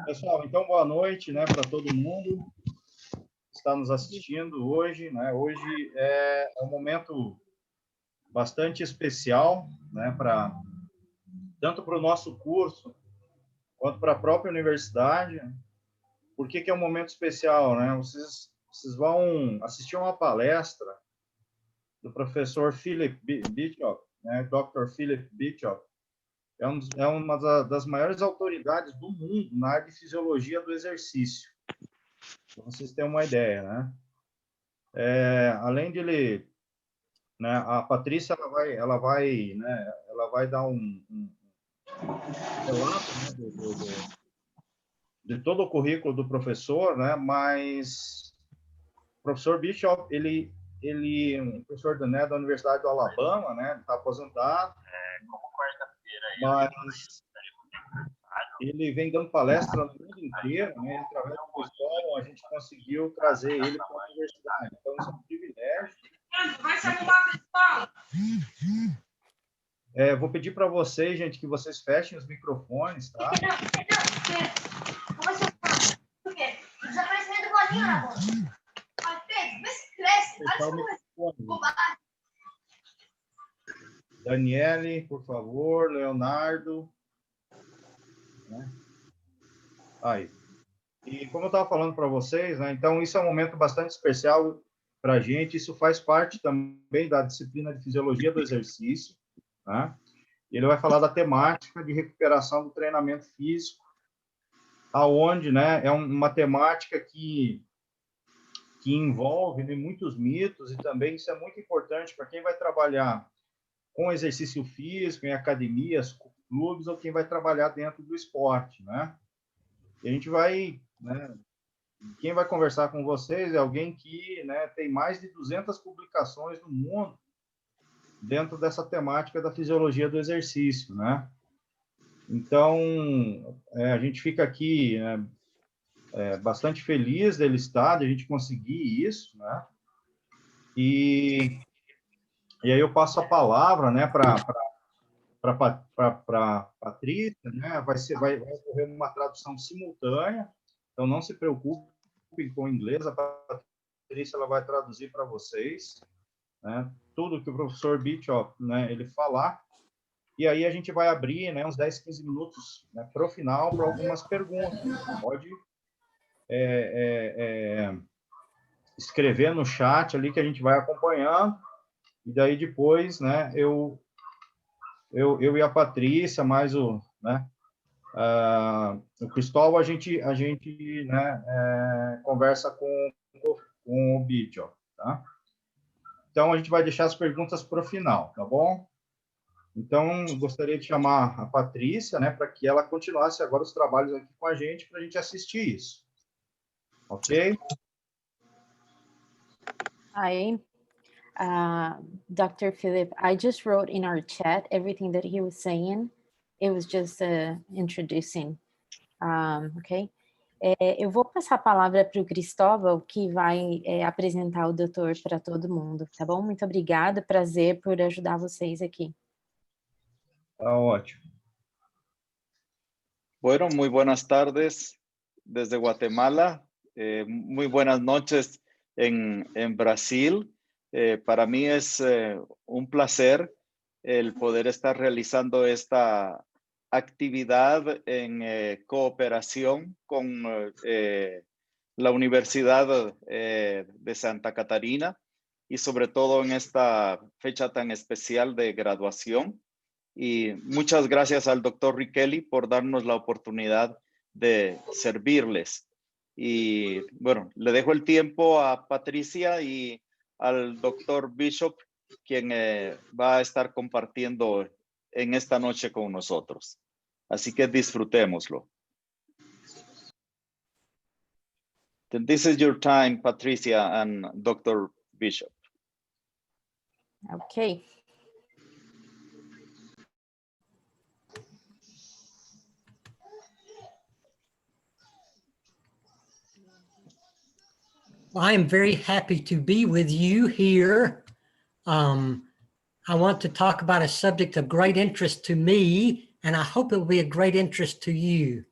Pessoal, então boa noite, né, para todo mundo que está nos assistindo hoje, né? Hoje é um momento bastante especial, né, tanto para o nosso curso quanto para a própria universidade. Por que é um momento especial, né? Vocês vão assistir uma palestra do professor Philip Bishop, né, Dr. Philip Bishop. É uma das maiores autoridades do mundo na área de fisiologia do exercício. Para vocês terem uma ideia, né? Além de ele, né, a Patrícia ela vai dar um relato, né, de todo o currículo do professor, né? Mas o professor Bishop, ele é um professor da Universidade do Alabama, né? Está aposentado. Como quarta-feira aí, mas ele vem dando palestra no mundo inteiro, né? Através do Cristóvão, a gente conseguiu trazer ele para a universidade. Então, isso é um privilégio. Vai se arrumar, Cristóvão! Vou pedir para vocês, gente, que vocês fechem os microfones, tá? Desaparecimento do bolinho na bola. Pedro, vê se cresce. Fechar o microfone. Daniele, por favor, Leonardo. Né? Aí. E como eu estava falando para vocês, né, então isso é um momento bastante especial para a gente, isso faz parte também da disciplina de Fisiologia do Exercício. Né? Ele vai falar da temática de recuperação do treinamento físico, aonde, né, é uma temática que envolve, né, muitos mitos, e também isso é muito importante para quem vai trabalhar com exercício físico, em academias, clubes, ou quem vai trabalhar dentro do esporte, né? E a gente vai, né, quem vai conversar com vocês é alguém que, né, tem mais de 200 publicações no mundo dentro dessa temática da fisiologia do exercício, né? Então, a gente fica aqui, né, bastante feliz dele estar, de a gente conseguir isso, né? E aí eu passo a palavra, né, para Patrícia, né? Vai ocorrer uma tradução simultânea, então não se preocupem com o inglês, a Patrícia ela vai traduzir para vocês, né, tudo que o professor Bishop, né, ele falar, e aí a gente vai abrir, né, uns 10, 15 minutos, né, para o final, para algumas perguntas. Pode escrever no chat ali que a gente vai acompanhando, e daí depois, né, eu e a Patrícia, mais o Cristóvão, a gente né, conversa com o Bishop, tá? Então, a gente vai deixar as perguntas para o final, tá bom? Então, gostaria de chamar a Patrícia, né, para que ela continuasse agora os trabalhos aqui com a gente, para a gente assistir isso. Ok? Hi, Dr. Philip. I just wrote in our chat everything that he was saying. It was just introducing. Ok? Eu vou passar a palavra para o Cristóvão, que vai apresentar o doutor para todo mundo, tá bom? Muito obrigada, prazer por ajudar vocês aqui. Tá ótimo. Bueno, muy buenas tardes desde Guatemala. Muy buenas noches en Brasil. Para mí es un placer el poder estar realizando esta actividad en cooperación con la Universidad de Santa Catarina y sobre todo en esta fecha tan especial de graduación. Y muchas gracias al doctor Richelli por darnos la oportunidad de servirles. Y bueno, le dejo el tiempo a Patricia y al doctor Bishop, quien va a estar compartiendo en esta noche con nosotros. Así que disfrutémoslo. Then this is your time, Patricia and Dr. Bishop. Ok. I am very happy to be with you here. I want to talk about a subject of great interest to me and I hope it will be a great interest to you.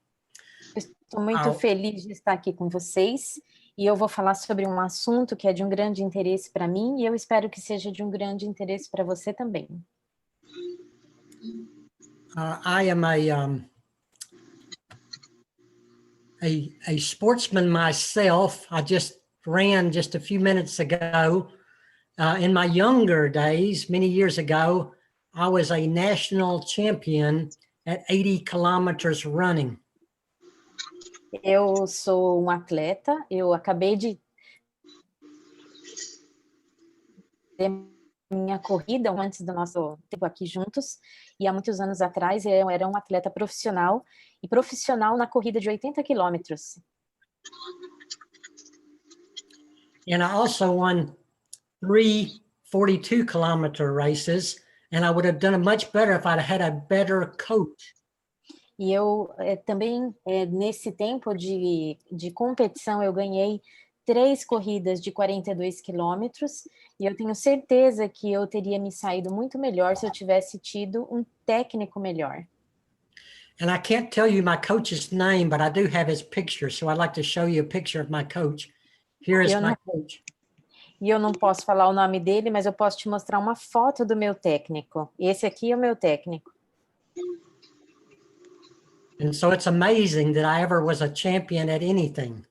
Estou muito feliz de estar aqui com vocês e eu vou falar sobre um assunto que é de um grande interesse para mim e eu espero que seja de um grande interesse para você também. I am a sportsman myself. I just ran just a few minutes ago. In my younger days, many years ago, I was a national champion at 80 kilometers running. Eu sou um atleta, eu acabei de ter minha corrida antes do nosso tempo aqui juntos, e há muitos anos atrás eu era um atleta profissional, e profissional na corrida de 80 quilômetros. And I also won 3 42-kilometer races, and I would have done it much better if I'd had a better coach. E eu também, nesse tempo de competição, eu ganhei 3 corridas de 42 quilômetros, e eu tenho certeza que eu teria me saído muito melhor se eu tivesse tido um técnico melhor. And I can't tell you my coach's name, but I do have his picture, so I'd like to show you a picture of my coach. Here is my coach. E eu não posso falar o nome dele, mas eu posso te mostrar uma foto do meu técnico. Esse aqui é o meu técnico. And so it's amazing that I ever was a champion at anything.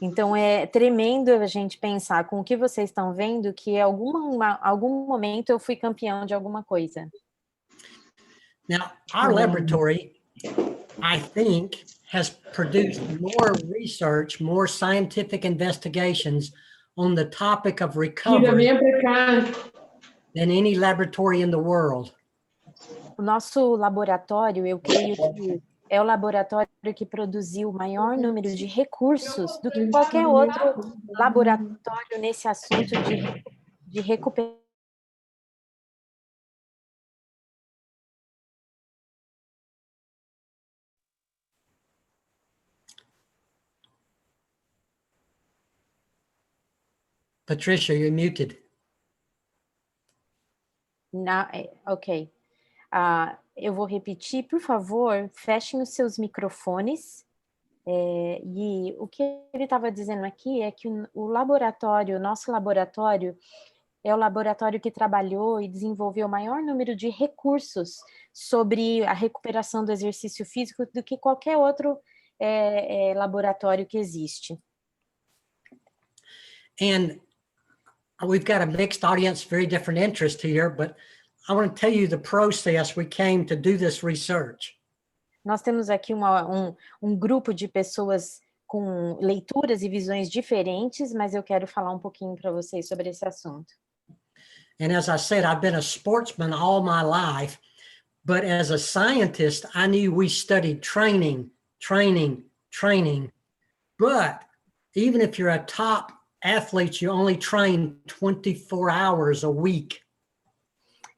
Então é tremendo a gente pensar com o que vocês estão vendo que em algum momento eu fui campeão de alguma coisa. Now, our laboratory, I think, has produced more research, more scientific investigations on the topic of recovery than any laboratory in the world. O nosso laboratório, eu creio que é o laboratório que produziu o maior número de recursos do que qualquer outro laboratório nesse assunto de recuperação. Patricia, you're muted. Ok. Eu vou repetir, por favor, fechem os seus microfones. E o que ele estava dizendo aqui é que o nosso laboratório, é o laboratório que trabalhou e desenvolveu o maior número de recursos sobre a recuperação do exercício físico do que qualquer outro laboratório que existe. And we've got a mixed audience, very different interest here, but I want to tell you the process we came to do this research. Nós temos aqui um grupo de pessoas com leituras e visões diferentes, mas eu quero falar um pouquinho para vocês sobre esse assunto. And as I said, I've been a sportsman all my life, but as a scientist, I knew we studied training. But even if you're a top athlete, you only train 24 hours a week.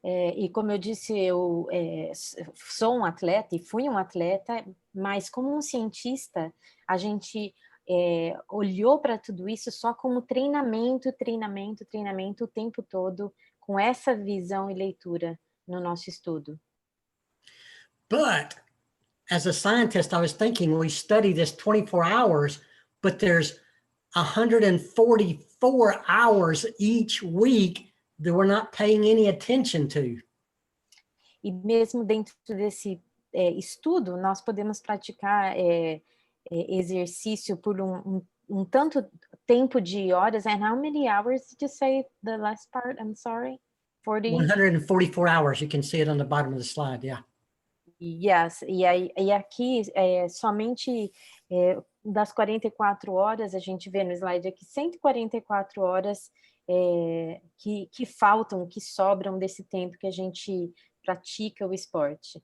E como eu disse, eu sou um atleta e fui um atleta, mas como um cientista, a gente olhou para tudo isso só como treinamento o tempo todo, com essa visão e leitura no nosso estudo. But as a scientist, I was thinking we study this 24 hours, but there's 144 hours each week that we're not paying any attention to. E mesmo dentro desse estudo, nós podemos praticar exercício por um tanto tempo de horas. And how many hours did you say the last part? I'm sorry. 144 hours. You can see it on the bottom of the slide, yeah. Yes, e aqui somente das 44 horas, a gente vê no slide aqui 144 horas que faltam, que sobram desse tempo que a gente pratica o esporte.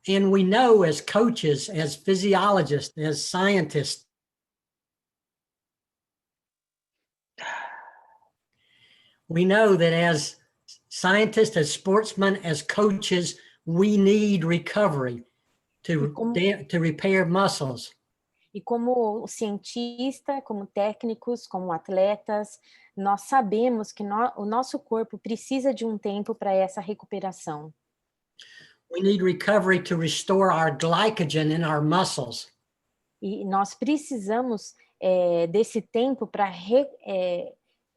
And we know as coaches, as physiologists, as scientists, we know that as scientists, as sportsmen, as coaches, we need recovery to repair muscles. E como cientista, como técnicos, como atletas, nós sabemos que o nosso corpo precisa de um tempo para essa recuperação. We need recovery to restore our glycogen in our muscles. E nós precisamos desse tempo para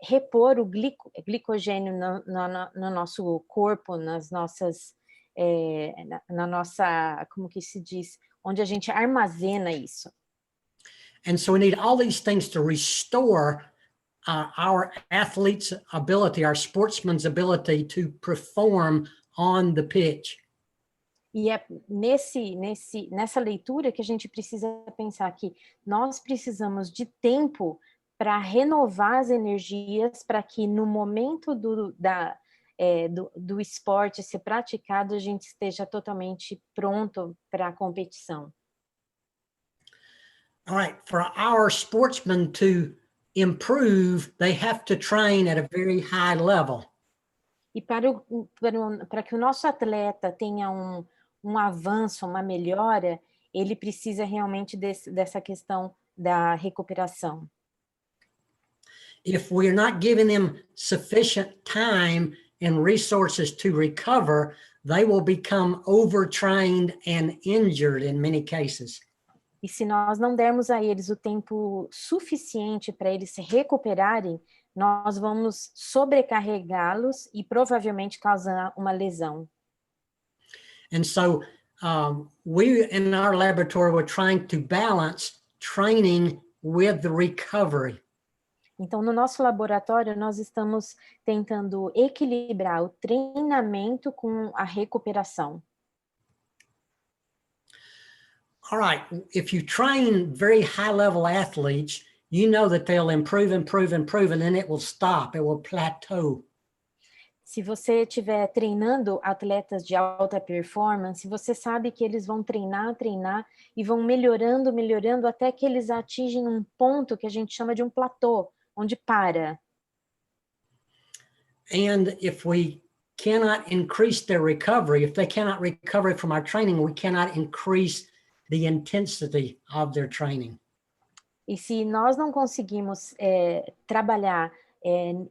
repor o glicogênio no nosso corpo, nas nossas, na nossa, como que se diz, onde a gente armazena isso. And so we need all these things to restore our athletes' ability, our sportsman's ability to perform on the pitch. E é nessa leitura que a gente precisa pensar que nós precisamos de tempo para renovar as energias, para que no momento do esporte ser praticado, a gente esteja totalmente pronto para a competição. All right, for our sportsmen to improve, they have to train at a very high level. E para que o nosso atleta tenha um avanço, uma melhora, ele precisa realmente dessa questão da recuperação. If we're not giving them sufficient time and resources to recover, they will become overtrained and injured in many cases. E se nós não dermos a eles o tempo suficiente para eles se recuperarem, nós vamos sobrecarregá-los e provavelmente causar uma lesão. And so we in our laboratory were trying to balance training with the recovery. Então, no nosso laboratório, nós estamos tentando equilibrar o treinamento com a recuperação. All right, if you train very high-level athletes, you know that they'll improve, improve, improve, and then it will stop, it will plateau. Se você estiver treinando atletas de alta performance, você sabe que eles vão treinar e vão melhorando, melhorando até que eles atingem um ponto que a gente chama de um platô, onde para. And if we cannot increase their recovery, if they cannot recover from our training, we cannot increase the intensity of their training. E se nós não conseguimos trabalhar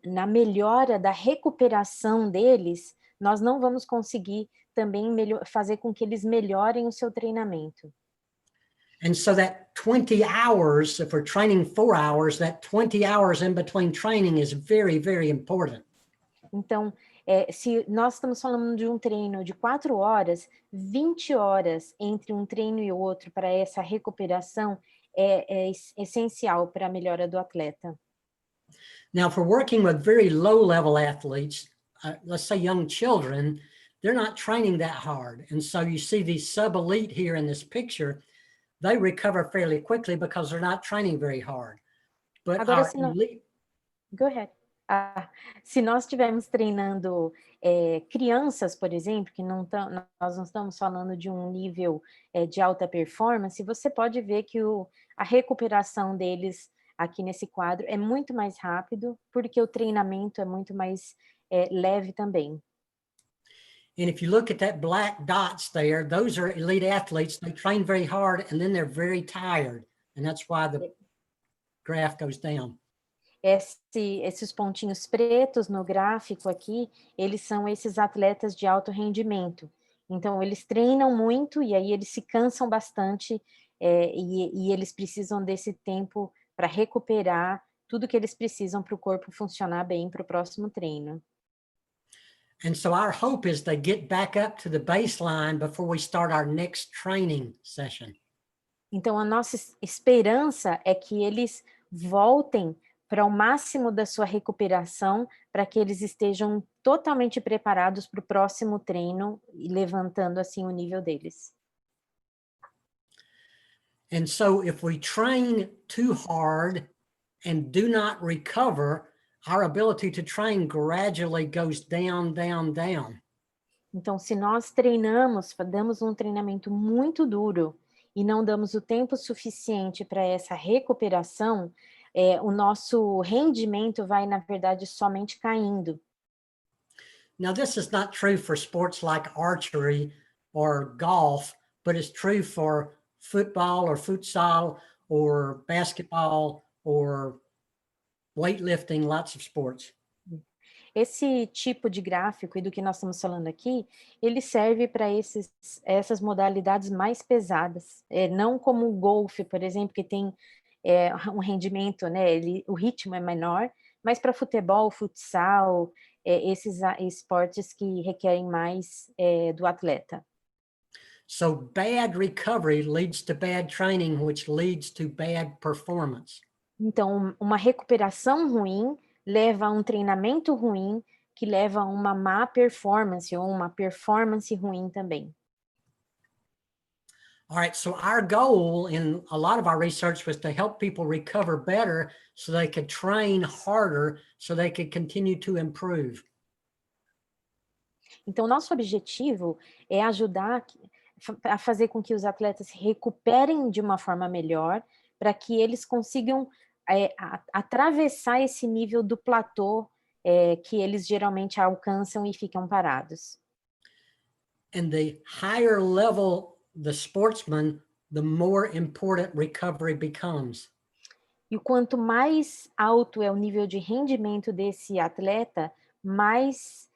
na melhora da recuperação deles, nós não vamos conseguir também fazer com que eles melhorem o seu treinamento. And so that 20 hours, if we're training 4 hours, that 20 hours in between training is very, very important. Então, se nós estamos falando de um treino de 4 horas, 20 horas entre um treino e outro para essa recuperação é essencial para a melhora do atleta. Now, if we're working with very low-level athletes, let's say young children, they're not training that hard. And so you see these sub-elite here in this picture, they recover fairly quickly because they're not training very hard. But Agora, our elite... Go ahead. Se nós estivermos treinando crianças, por exemplo, que nós não estamos falando de um nível de alta performance, você pode ver que a recuperação deles aqui nesse quadro é muito mais rápido, porque o treinamento é muito mais leve também. And if you look at that black dots there, those are elite athletes. They train very hard and then they're very tired. And that's why the graph goes down. Esses pontinhos pretos no gráfico aqui, eles são esses atletas de alto rendimento. Então, eles treinam muito e aí eles se cansam bastante e eles precisam desse tempo para recuperar tudo que eles precisam para o corpo funcionar bem para o próximo treino. And so our hope is they get back up to the baseline before we start our next training session. Então, a nossa esperança é que eles voltem para o máximo da sua recuperação, para que eles estejam totalmente preparados para o próximo treino e levantando assim o nível deles. And so if we train too hard and do not recover, our ability to train gradually goes down, down, down. Então, se nós damos um treinamento muito duro e não damos o tempo suficiente para essa recuperação, o nosso rendimento vai, na verdade, somente caindo. Now, this is not true for sports like archery or golf, but it's true for football or futsal or basketball or weightlifting, lots of sports. esse tipo de gráfico e do que nós estamos falando aqui, ele serve para essas modalidades mais pesadas, não como o golfe, por exemplo, que tem um rendimento, né, o ritmo é menor, mas para futebol, futsal, esses esportes que requerem mais do atleta. So bad recovery leads to bad training, which leads to bad performance. Então, uma recuperação ruim leva a um treinamento ruim, que leva a uma má performance ou uma performance ruim também. All right, so our goal in a lot of our research was to help people recover better so they could train harder so they could continue to improve. Então, nosso objetivo é ajudar a fazer com que os atletas se recuperem de uma forma melhor, para que eles consigam atravessar esse nível do platô que eles geralmente alcançam e ficam parados. And the higher level the sportsman, the more important recovery becomes. E quanto mais alto é o nível de rendimento desse atleta, mais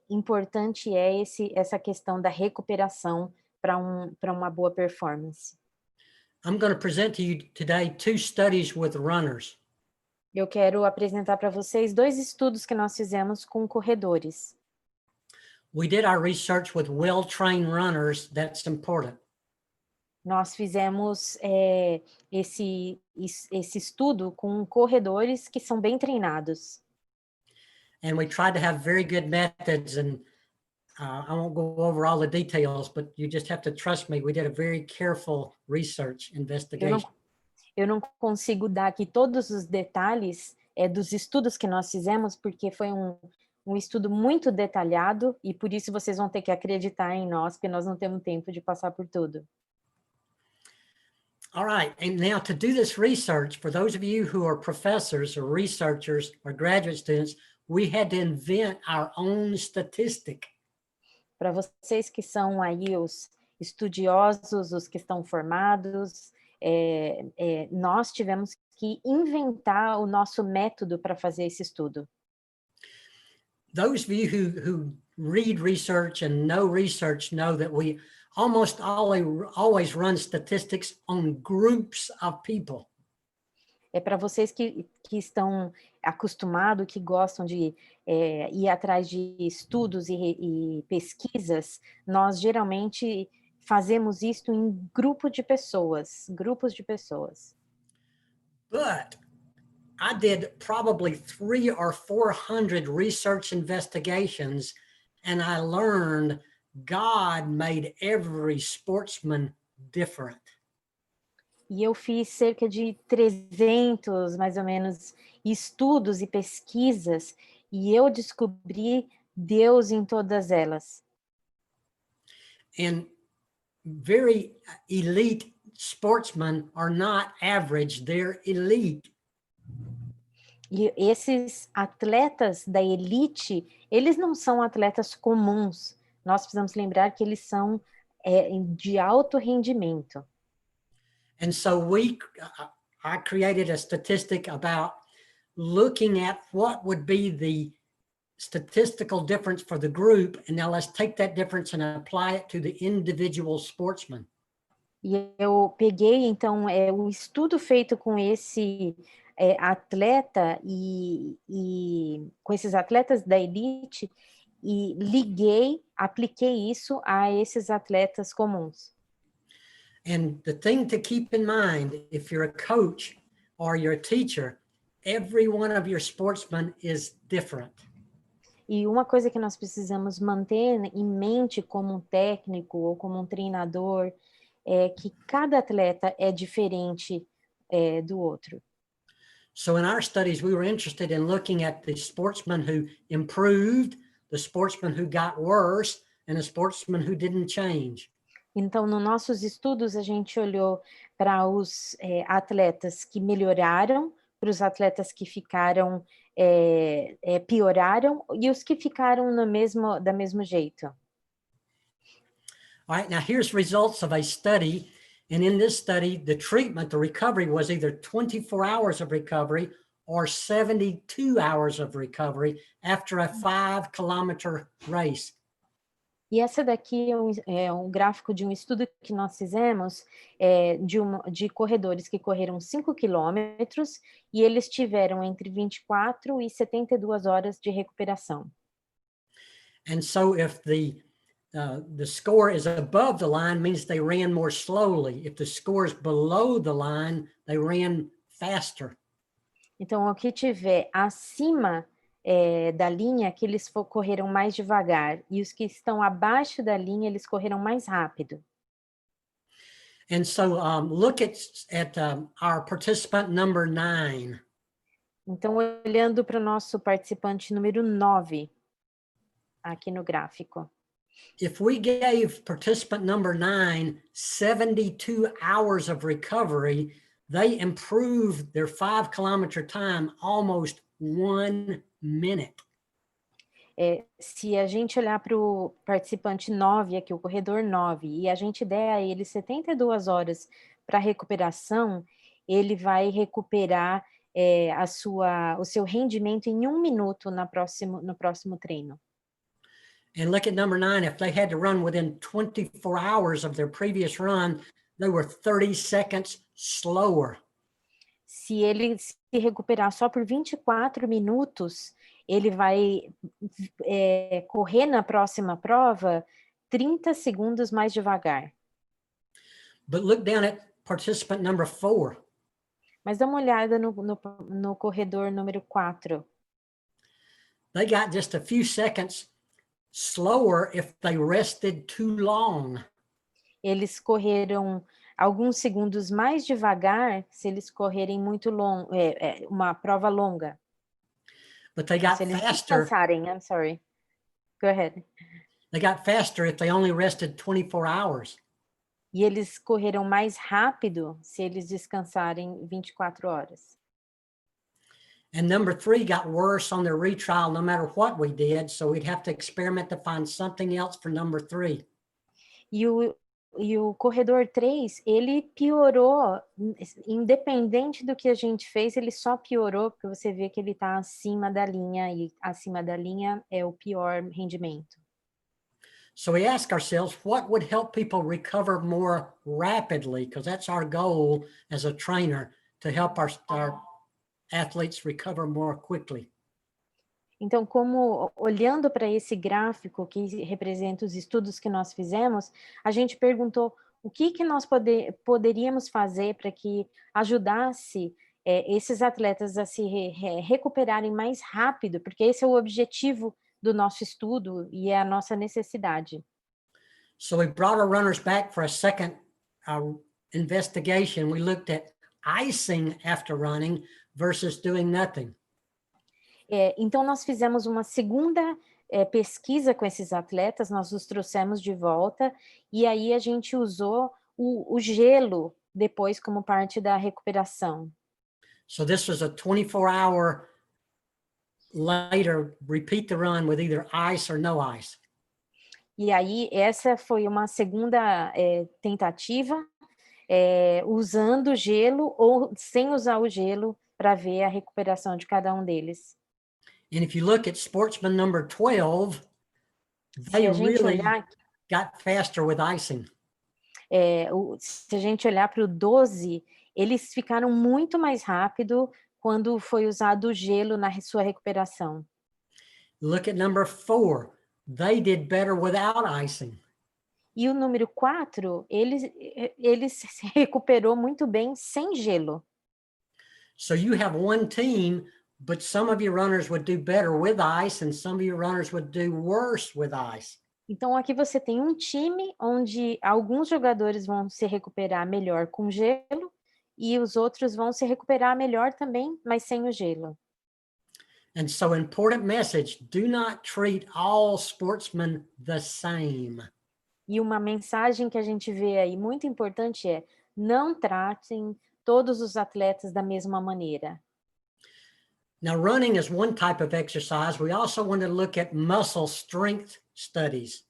importante é essa questão da recuperação para uma boa performance. I'm going to present to you today 2 studies with runners. Eu quero apresentar para vocês 2 estudos que nós fizemos com corredores. We did our research with well-trained runners. That's important. Nós fizemos esse estudo com corredores que são bem treinados. And we tried to have very good methods, and I won't go over all the details, but you just have to trust me. We did a very careful research investigation. Eu não consigo dar aqui todos os detalhes dos estudos que nós fizemos, porque foi um estudo muito detalhado, e por isso vocês vão ter que acreditar em nós, porque nós não temos tempo de passar por tudo. All right, and now to do this research, for those of you who are professors or researchers or graduate students, we had to invent our own statistic. Para vocês que são aí os estudiosos, os que estão formados, nós tivemos que inventar o nosso método para fazer esse estudo. Those of you who read research and know research know that we almost always run statistics on groups of people. Para vocês que estão acostumados, que gostam de ir atrás de estudos e pesquisas, nós geralmente fazemos isso em grupos de pessoas. But I did probably 300 or 400 research investigations, and I learned God made every sportsman different. E eu fiz cerca de 300, mais ou menos, estudos e pesquisas, e eu descobri Deus em todas elas. And very elite sportsmen are not average, they're elite. E esses atletas da elite, eles não são atletas comuns. Nós precisamos lembrar que eles são de alto rendimento. And so I created a statistic about looking at what would be the statistical difference for the group, and now let's take that difference and apply it to the individual sportsman. E eu peguei, então, o estudo feito com esse atleta e com esses atletas da elite e apliquei isso a esses atletas comuns. And the thing to keep in mind, if you're a coach or you're a teacher, every one of your sportsmen is different. E uma coisa que nós precisamos manter em mente como um técnico ou como um treinador é que cada atleta é diferente do outro. So in our studies, we were interested in looking at the sportsmen who improved, the sportsmen who got worse, and the sportsmen who didn't change. Então, nos nossos estudos, a gente olhou para os atletas que melhoraram, para os atletas que ficaram, pioraram, e os que ficaram da mesmo jeito. All right, now here's results of a study. And in this study, the treatment, the recovery was either 24 hours of recovery or 72 hours of recovery after a 5-kilometer race. E essa daqui é um gráfico de um estudo que nós fizemos de corredores que correram 5 quilômetros e eles tiveram entre 24 e 72 horas de recuperação. And so if the score is above the line, means they ran more slowly. If the score is below the line, they ran faster. Então, o que tiver acima da linha, que eles correram mais devagar, e os que estão abaixo da linha, eles correram mais rápido. And so look at our participant number 9. Então, olhando para o nosso participante número 9, aqui no gráfico. If we gave participant number 9 72 hours of recovery, they improved their 5-kilometer time almost 1 minute. Se a gente olhar para o participante 9, aqui o corredor 9, e a gente der a ele 72 horas para recuperação, ele vai recuperar o seu rendimento em 1 minuto no próximo treino. And look at number 9, if they had to run within 24 hours of their previous run, they were 30 seconds slower. Se ele se recuperar só por 24 minutos, ele vai correr na próxima prova 30 segundos mais devagar. But look down at participant number 4. Mas dá uma olhada no corredor número 4. They got just a few seconds slower if they rested too long. Eles correram alguns segundos mais devagar se eles correrem muito longo, uma prova longa. But they got Se eles faster. descansarem, I'm sorry. Go ahead. They got faster if they only rested 24 hours. E eles correram mais rápido se eles descansarem 24 horas. And number 3 got worse on their retrial no matter what we did, so we'd have to experiment to find something else for number 3. E o corredor 3, ele piorou, independente do que a gente fez, ele só piorou, porque você vê que ele está acima da linha, e acima da linha é o pior rendimento. So we ask ourselves, what would help people recover more rapidly? Because that's our goal as a trainer, to help our athletes recover more quickly. Então, olhando para esse gráfico que representa os estudos que nós fizemos, a gente perguntou o que nós poderíamos fazer para que ajudasse esses atletas a se recuperarem mais rápido, porque esse é o objetivo do nosso estudo e é a nossa necessidade. So we brought our runners back for a second investigation. We looked at icing after running versus doing nothing. Então, nós fizemos uma segunda pesquisa com esses atletas, nós os trouxemos de volta, e aí a gente usou o gelo depois como parte da recuperação. So this was a 24-hour later, repeat the run with either ice or no ice. E aí, essa foi uma segunda tentativa, usando gelo ou sem usar o gelo, para ver a recuperação de cada um deles. And if you look at sportsman number 12, they really got faster with icing. Se a gente olhar para o 12, eles ficaram muito mais rápido quando foi usado o gelo na sua recuperação. Look at number 4. They did better without icing. E o número 4, ele se recuperou muito bem sem gelo. So you have one team, but some of your runners would do better with ice and some of your runners would do worse with ice. Então aqui você tem um time onde alguns jogadores vão se recuperar melhor com gelo e os outros vão se recuperar melhor também, mas sem o gelo. And so important message, do not treat all sportsmen the same. E uma mensagem que a gente vê aí muito importante é: não tratem todos os atletas da mesma maneira. Now, running is one type of exercise. We also want to look at muscle strength studies.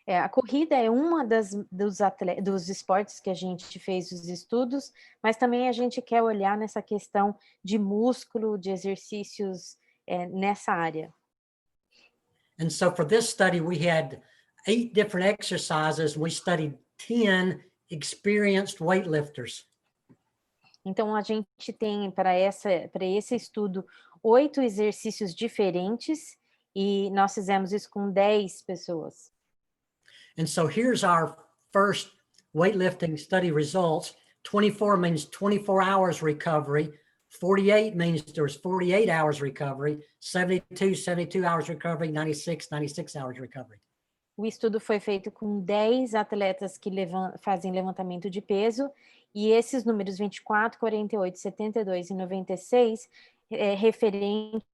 A corrida é uma dos esportes que a gente fez os estudos, mas também a gente quer olhar nessa questão de músculo, de exercícios nessa área. And so for this study, we had 8 different exercises. We studied 10 experienced weightlifters. Então, a gente tem para esse estudo 8 exercícios diferentes e nós fizemos isso com 10 pessoas. And so here's our first weightlifting study results. 24 means 24 hours recovery. 48 means there was 48 hours recovery. 72 hours recovery. 96 hours recovery. O estudo foi feito com 10 atletas que fazem levantamento de peso, e esses números 24, 48, 72 e 96 referente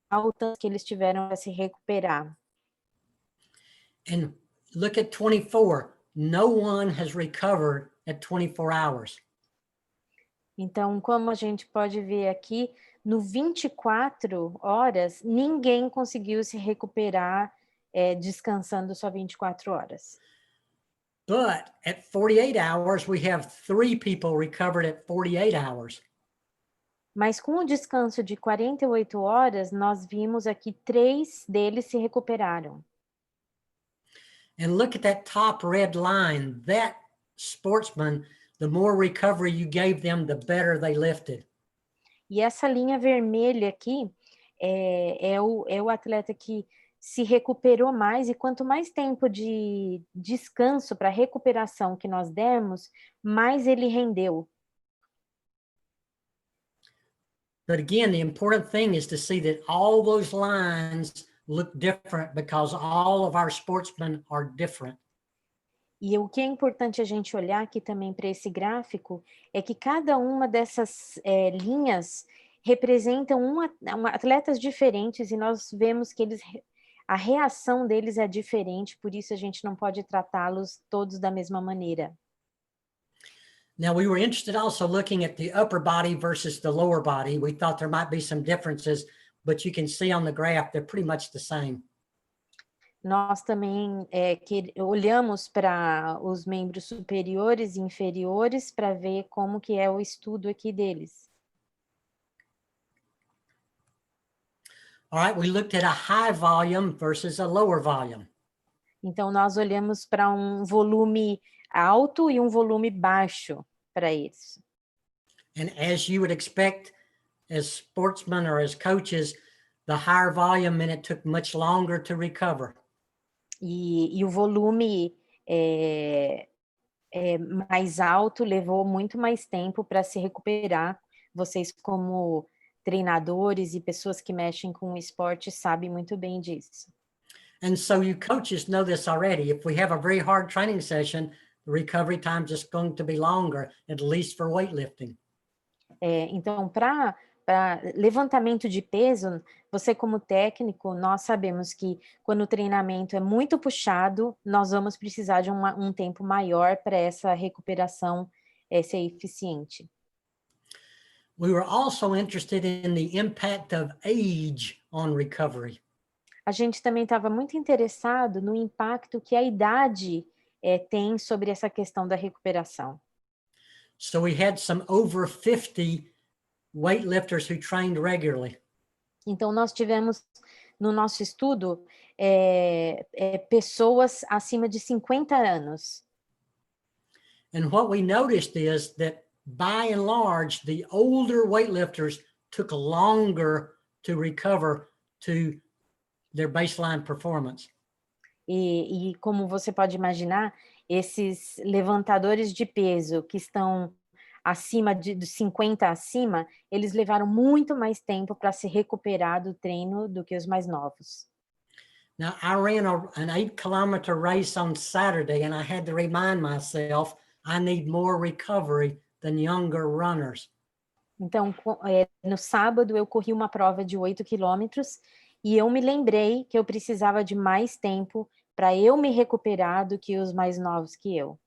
ao tanto que eles tiveram para se recuperar. And look at 24. No one has recovered at 24 hours. Então, como a gente pode ver aqui, no 24 horas, ninguém conseguiu se recuperar descansando só 24 horas. But at 48 hours, we have 3 people recovered at 48 hours. Mas com o descanso de 48 horas, nós vimos aqui 3 deles se recuperaram. And look at that top red line. That sportsman, the more recovery you gave them, the better they lifted. E essa linha vermelha aqui é o atleta que se recuperou mais, e quanto mais tempo de descanso para recuperação que nós demos, mais ele rendeu. But again, the important thing is to see that all those lines look different because all of our sportsmen are different. E o que é importante a gente olhar aqui também para esse gráfico é que cada uma dessas linhas representam atletas diferentes, e nós vemos que a reação deles é diferente, por isso a gente não pode tratá-los todos da mesma maneira. Now, we were interested also looking at the upper body versus the lower body. We thought there might be some differences, but you can see on the graph, they're pretty much the same. Nós também olhamos para os membros superiores e inferiores para ver como que é o estudo aqui deles. All right, we looked at a high volume versus a lower volume. Então, nós olhamos para um volume alto e um volume baixo para isso. And as you would expect as sportsmen or as coaches, the higher volume meant it took much longer to recover. E o volume mais alto levou muito mais tempo para se recuperar. Vocês, como treinadores e pessoas que mexem com o esporte, sabem muito bem disso. And so you coaches know this already. If we have a very hard training session, the recovery time is just going to be longer, at least for weightlifting. Então, para levantamento de peso, você como técnico, nós sabemos que quando o treinamento é muito puxado, nós vamos precisar de um tempo maior para essa recuperação ser eficiente. We were also interested in the impact of age on recovery. A gente também estava muito interessado no impacto que a idade tem sobre essa questão da recuperação. So we had some over 50 weightlifters who trained regularly. Então, nós tivemos no nosso estudo pessoas acima de 50 anos. And what we noticed is that by and large, the older weightlifters took longer to recover to their baseline performance. E como você pode imaginar, esses levantadores de peso que estão acima de 50 acima, eles levaram muito mais tempo para se recuperar do treino do que os mais novos. Now, I ran an 8-kilometer race on Saturday, and I had to remind myself I need more recovery than younger runners. Então, no sábado, eu corri uma prova de 8 quilômetros, e eu me lembrei que eu precisava de mais tempo para eu me recuperar do que os mais novos que eu.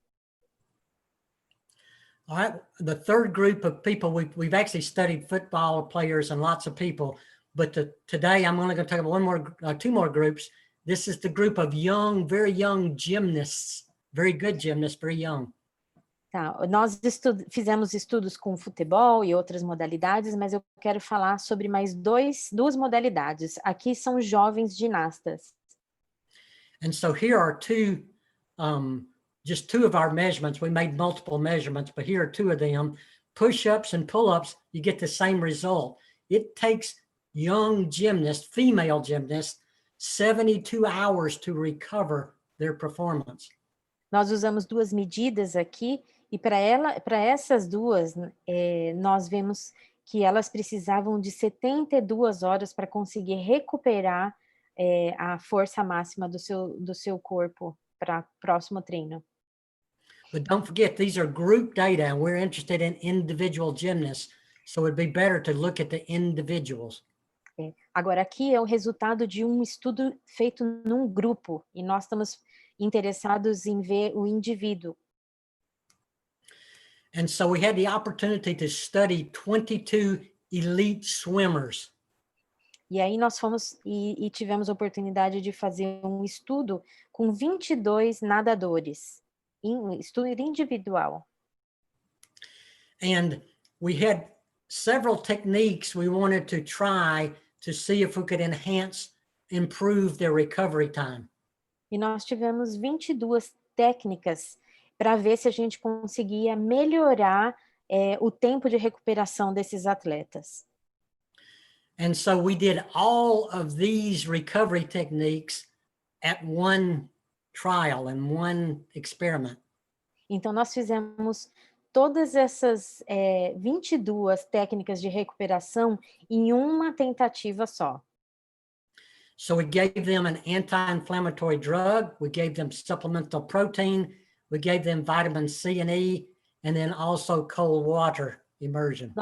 All right, the third group of people, we've actually studied football players and lots of people, but today I'm only going to talk about two more groups. This is the group of young, very young gymnasts, very good gymnasts, very young. Tá, nós fizemos estudos com futebol e outras modalidades, mas eu quero falar sobre mais duas modalidades. Aqui são jovens ginastas. And so here are just two of our measurements. We made multiple measurements, but here are two of them. Push-ups and pull-ups, you get the same result. It takes young gymnasts, female gymnasts, 72 hours to recover their performance. Nós usamos duas medidas aqui, e para essas duas, nós vemos que elas precisavam de 72 horas para conseguir recuperar a força máxima do seu corpo para o próximo treino. But don't forget, these are group data, and we're interested in individual gymnasts, so it'd be better to look at the individuals. Agora, aqui é o resultado de um estudo feito num grupo, e nós estamos interessados em ver o indivíduo. And so we had the opportunity to study 22 elite swimmers. E aí nós fomos e tivemos a oportunidade de fazer um estudo com 22 nadadores, estudo individual. And we had several techniques we wanted to try to see if we could improve their recovery time. E nós tivemos 22 técnicas para ver se a gente conseguia melhorar o tempo de recuperação desses atletas. And so we did all of these recovery techniques at one trial and one experiment. Então, nós fizemos todas essas 22 técnicas de recuperação em uma tentativa só. So we gave them an anti-inflammatory drug, we gave them supplemental protein, we gave them vitamin C and E, and then also cold water immersion.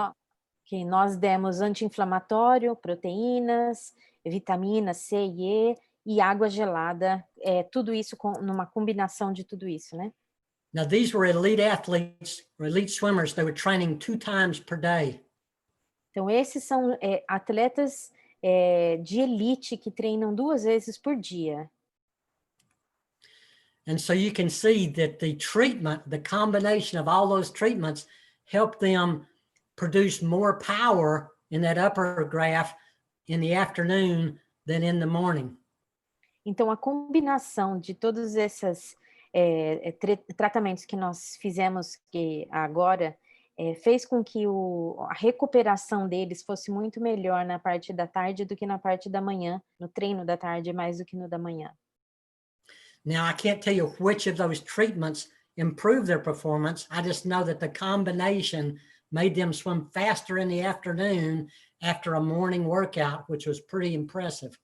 Que nós demos anti-inflamatório, proteínas, vitaminas C e E água gelada, tudo isso numa combinação de tudo isso, né? Now these were elite athletes, or elite swimmers, they were training 2 times per day. Então esses são atletas de elite que treinam 2 vezes por dia. And so you can see that the treatment, the combination of all those treatments helped them produce more power in that upper graph in the afternoon than in the morning. Então, a combinação de todos esses tratamentos que nós fizemos agora fez com que a recuperação deles fosse muito melhor na parte da tarde do que na parte da manhã, no treino da tarde mais do que no da manhã. Now, I can't tell you which of those treatments improved their performance. I just know that the combination made them swim faster in the afternoon after a morning workout, which was pretty impressive.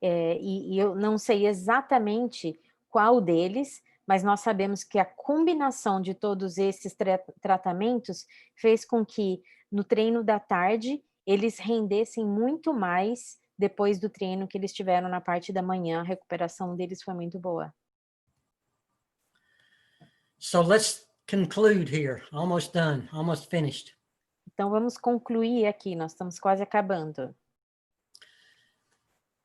E eu não sei exatamente qual deles, mas nós sabemos que a combinação de todos esses tratamentos fez com que no treino da tarde eles rendessem muito mais depois do treino que eles tiveram na parte da manhã. A recuperação deles foi muito boa. So let's conclude here. Almost done, almost finished. Então vamos concluir aqui, nós estamos quase acabando.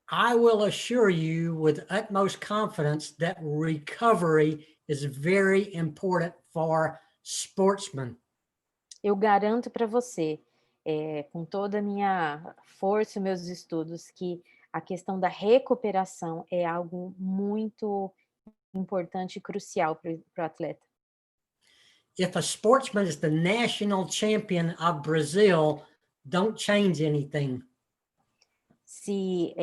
I will assure you with utmost confidence that recovery is very important for sportsmen. Eu garanto para você, com toda a minha força e meus estudos, que a questão da recuperação é algo muito importante e crucial para o atleta. If a sportsman is the national champion of Brazil, don't change anything. Se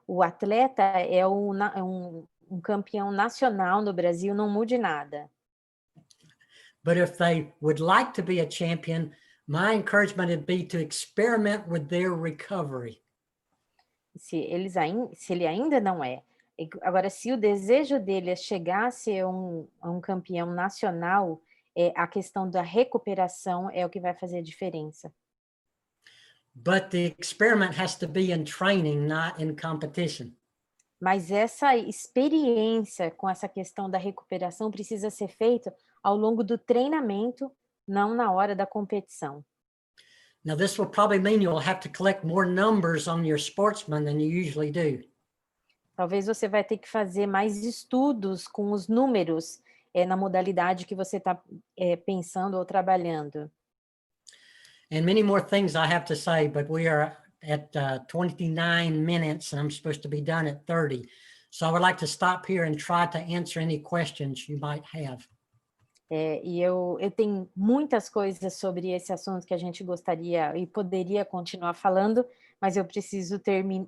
o atleta é um campeão nacional no Brasil, não mude nada. But if they would like to be a champion, my encouragement would be to experiment with their recovery. Se ele ainda não é. Agora, se o desejo dele é chegar a ser um campeão nacional, a questão da recuperação é o que vai fazer a diferença. But the experiment has to be in training, not in competition. Mas essa experiência com essa questão da recuperação precisa ser feita ao longo do treinamento, não na hora da competição. Now, this will probably mean you'll have to collect more numbers on your sportsmen than you usually do. Talvez você vai ter que fazer mais estudos com os números na modalidade que você está pensando ou trabalhando. And many more things I have to say, but we are at 29 minutes and I'm supposed to be done at 30. So I would like to stop here and try to answer any questions you might have. E eu tenho muitas coisas sobre esse assunto que a gente gostaria e poderia continuar falando, mas eu preciso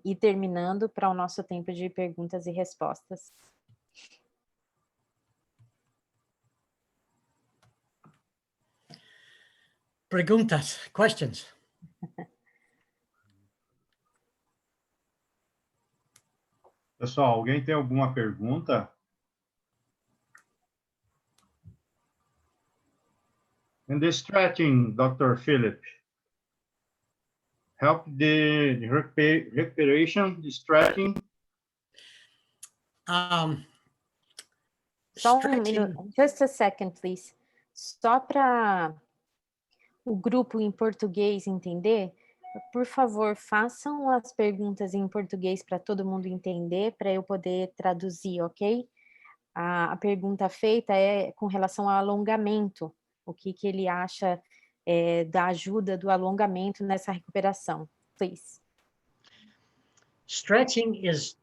ir terminando para o nosso tempo de perguntas e respostas. Preguntas, questions. Pessoal, alguém tem alguma pergunta? And the stretching, Dr. Philip, help the recuperation, the stretching. Só Stretching. minuto, just a second, please. Só para o grupo em português entender, por favor, façam as perguntas em português para todo mundo entender, para eu poder traduzir, ok? A pergunta feita é com relação ao alongamento. O que ele acha da ajuda do alongamento nessa recuperação. Please. Stretching is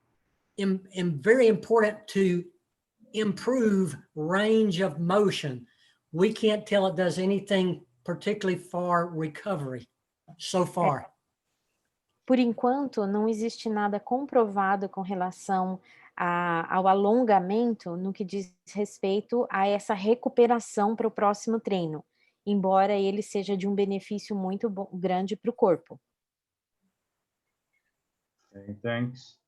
very important to improve range of motion. We can't tell it does anything particularly for recovery so far. Por enquanto, não existe nada comprovado com relação ao alongamento no que diz respeito a essa recuperação para o próximo treino, embora ele seja de um benefício muito grande para o corpo. Okay, thanks.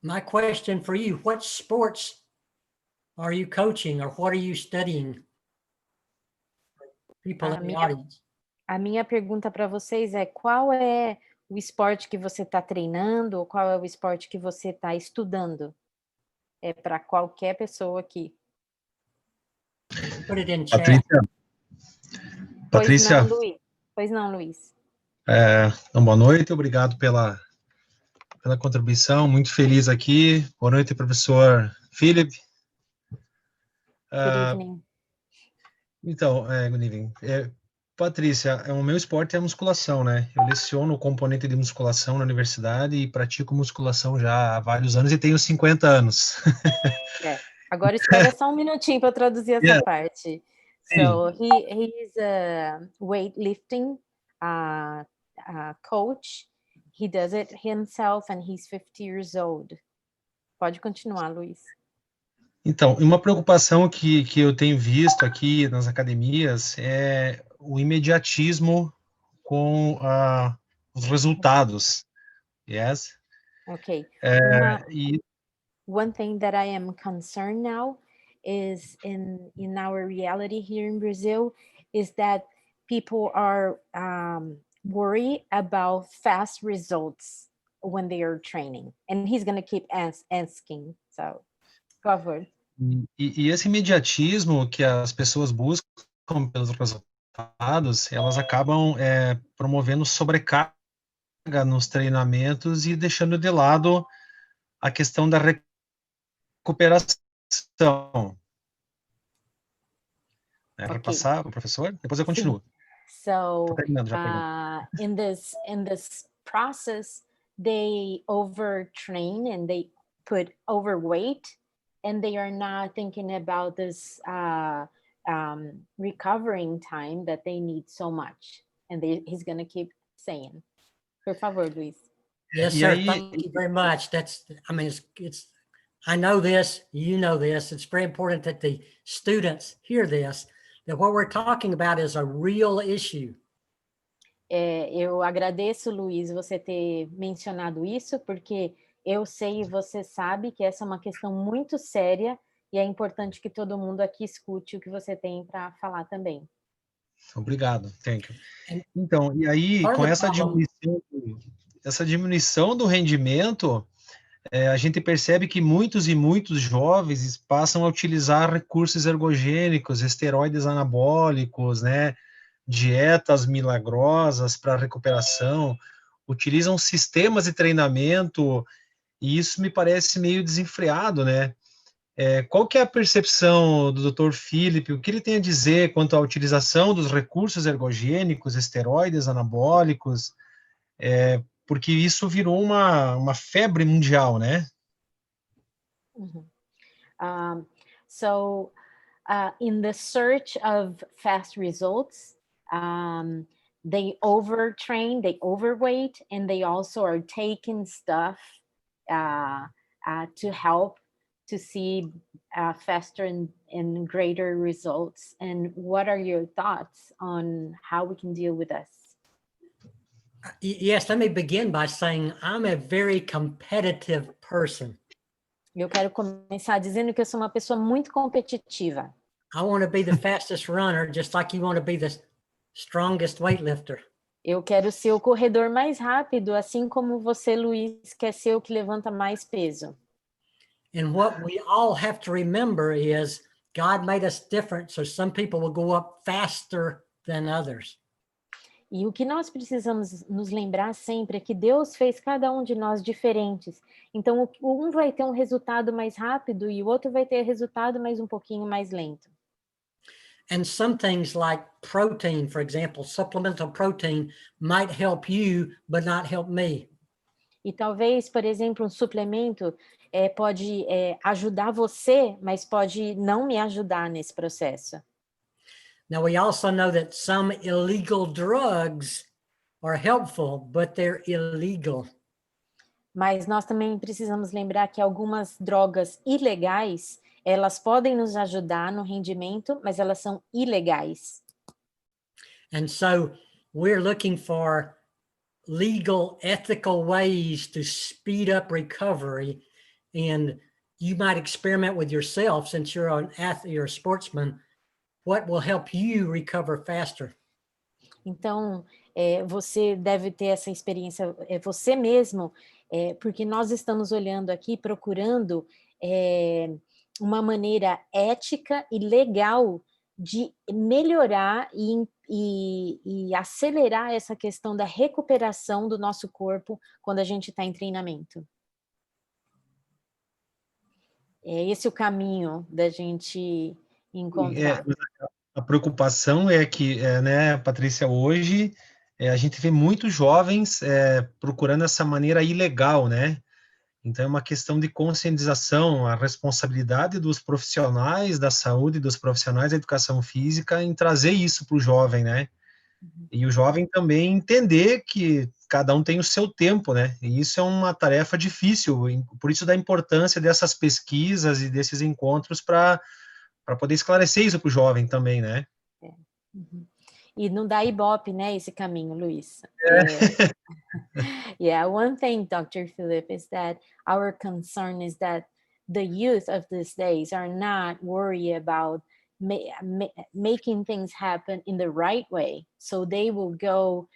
My question for you, what sports are you coaching or what are you studying? People in the audience. A minha pergunta para vocês é: qual é o esporte que você está treinando ou qual é o esporte que você está estudando? É para qualquer pessoa aqui. Put it in chat. Patrícia. Pois não, Luiz. Então, boa noite, obrigado pela contribuição, muito feliz aqui. Boa noite, professor Philip. Good evening. Então, good evening. Patrícia, o meu esporte é a musculação, né? Eu leciono o componente de musculação na universidade e pratico musculação já há vários anos e tenho 50 anos. Agora espera só um minutinho para eu traduzir essa parte. So, he is a weightlifting coach. He does it himself and he's 50 years old. Pode continuar, Luiz. Então, uma preocupação que eu tenho visto aqui nas academias é o imediatismo com os resultados. Yes? Ok. E one thing that I am concerned now is in our reality here in Brazil is that people are worried about fast results when they are training. And he's going to keep asking. So, go ahead. E esse imediatismo que as pessoas buscam pelos resultados, elas acabam promovendo sobrecarga nos treinamentos e deixando de lado a questão da recuperação. Para passar para o professor, depois eu continuo. So, in this process, they overtrain and they put overweight, and they are not thinking about this recovering time that they need so much. And he's going to keep saying. Por favor, Luiz. Yes, sir. Thank you very much. I know this, you know this. It's very important that the students hear this, that what we're talking about is a real issue. Eu agradeço, Luiz, você ter mencionado isso, porque eu sei e você sabe que essa é uma questão muito séria e é importante que todo mundo aqui escute o que você tem para falar também. Obrigado, thank you. Então, e aí, com essa diminuição do rendimento, a gente percebe que muitos e muitos jovens passam a utilizar recursos ergogênicos, esteroides anabólicos, né, dietas milagrosas para recuperação, utilizam sistemas de treinamento, e isso me parece meio desenfreado, né? Qual que é a percepção do Dr. Philip? O que ele tem a dizer quanto à utilização dos recursos ergogênicos, esteroides anabólicos, porque isso virou uma febre mundial, né? Mhm. So in the search of fast results, they overtrain, they overweight, and they also are taking stuff to help to see faster and greater results. And what are your thoughts on how we can deal with this? Yes, let me begin by saying I'm a very competitive person. Eu quero começar dizendo que eu sou uma pessoa muito competitiva. I want to be the fastest runner, just like you want to be the strongest weightlifter. Eu quero ser o corredor mais rápido, assim como você, Luiz, quer ser o que levanta mais peso. And what we all have to remember is God made us different, so some people will go up faster than others. E o que nós precisamos nos lembrar sempre é que Deus fez cada um de nós diferentes. Então, um vai ter um resultado mais rápido e o outro vai ter resultado mais um pouquinho mais lento. And some things like protein, for example, supplemental protein might help you, but not help me. E talvez, por exemplo, um suplemento pode ajudar você, mas pode não me ajudar nesse processo. Now, we also know that some illegal drugs are helpful, but they're illegal. Mas nós também precisamos lembrar que algumas drogas ilegais, elas podem nos ajudar no rendimento, mas elas são ilegais. And so we're looking for legal, ethical ways to speed up recovery. And you might experiment with yourself, since you're an athlete, you're a sportsman, what will help you recover faster. Então, você deve ter essa experiência, você mesmo, porque nós estamos olhando aqui, procurando uma maneira ética e legal de melhorar e acelerar essa questão da recuperação do nosso corpo quando a gente está em treinamento. É esse o caminho da gente encontrar. A preocupação é que, né, Patrícia, hoje a gente vê muitos jovens procurando essa maneira ilegal, né? Então é uma questão de conscientização, a responsabilidade dos profissionais da saúde, dos profissionais da educação física em trazer isso para o jovem, né? E o jovem também entender que cada um tem o seu tempo, né? E isso é uma tarefa difícil, por isso da importância dessas pesquisas e desses encontros para poder esclarecer isso para o jovem também, né? Uhum. E não dá ibope, né, esse caminho, Luiz. Yeah, one thing, Dr. Philip, is that our concern is that the youth of these days are not worried about making things happen in the right way. So they will go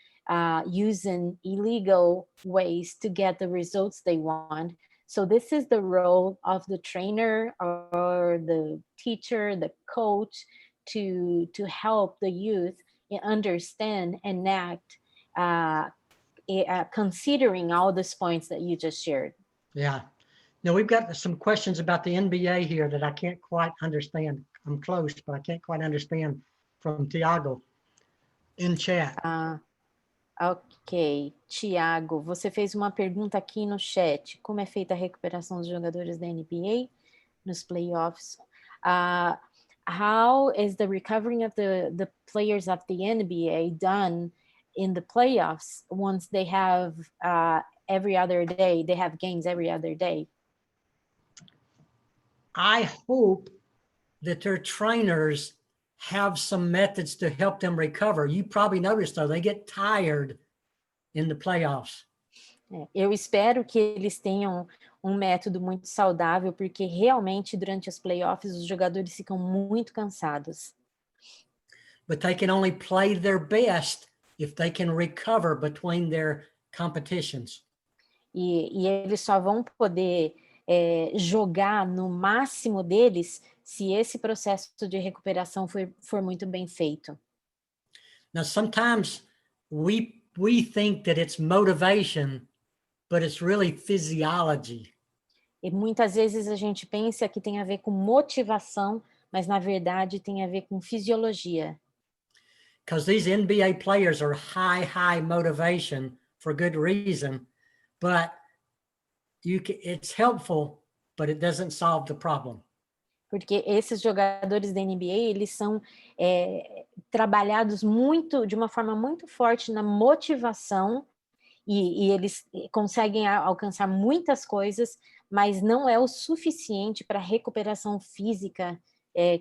using illegal ways to get the results they want. So this is the role of the trainer or the teacher, the coach, to help the youth understand and act considering all these points that you just shared. Yeah. Now we've got some questions about the NBA here that I can't quite understand. I'm close, but I can't quite understand from Tiago in chat. Ok, Tiago, você fez uma pergunta aqui no chat. Como é feita a recuperação dos jogadores da NBA nos playoffs? How is the recovering of the players of the NBA done in the playoffs once they have every other day, they have games every other day? I hope that their trainers have some methods to help them recover. You probably noticed, though, they get tired in the playoffs. Eu espero que eles tenham um método muito saudável, porque realmente durante os playoffs os jogadores ficam muito cansados. But they can only play their best if they can recover between their competitions. E eles só vão poder jogar no máximo deles se esse processo de recuperação for muito bem feito. Now, sometimes we think that it's motivation, but it's really physiology. E muitas vezes a gente pensa que tem a ver com motivação, mas na verdade tem a ver com fisiologia. Because these NBA players are high motivation for good reason, but it's helpful, but it doesn't solve the problem. Porque esses jogadores da NBA, eles são trabalhados de uma forma muito forte na motivação, e eles conseguem alcançar muitas coisas, mas não é o suficiente para a recuperação física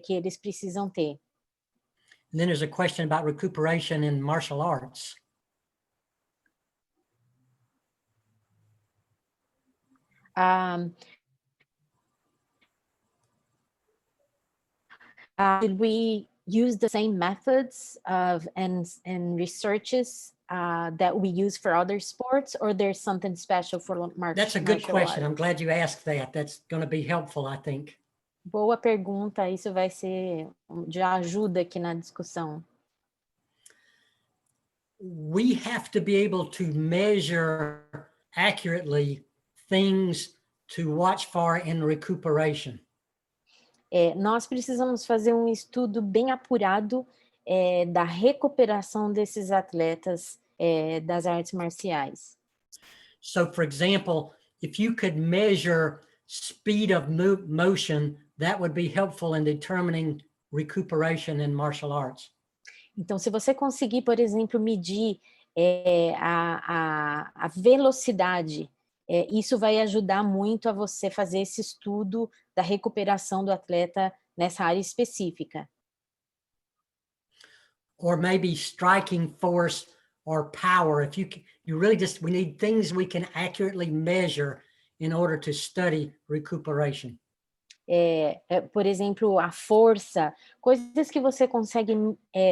que eles precisam ter. And then there's a question about recuperation in martial arts. Did we use the same methods and researches that we use for other sports, or there's something special for martial arts? That's a good question. I'm glad you asked that. That's going to be helpful, I think. Boa pergunta, isso vai ser de ajuda aqui na discussão. We have to be able to measure accurately things to watch for in recuperation. Nós precisamos fazer um estudo bem apurado da recuperação desses atletas das artes marciais. So, for example, if you could measure speed of motion, that would be helpful in determining recuperation in martial arts. Então, se você conseguir, por exemplo, medir a velocidade, isso vai ajudar muito a você fazer esse estudo da recuperação do atleta nessa área específica. Or maybe striking force or power. If you really we need things we can accurately measure in order to study recuperation. Por exemplo, a força, coisas que você consegue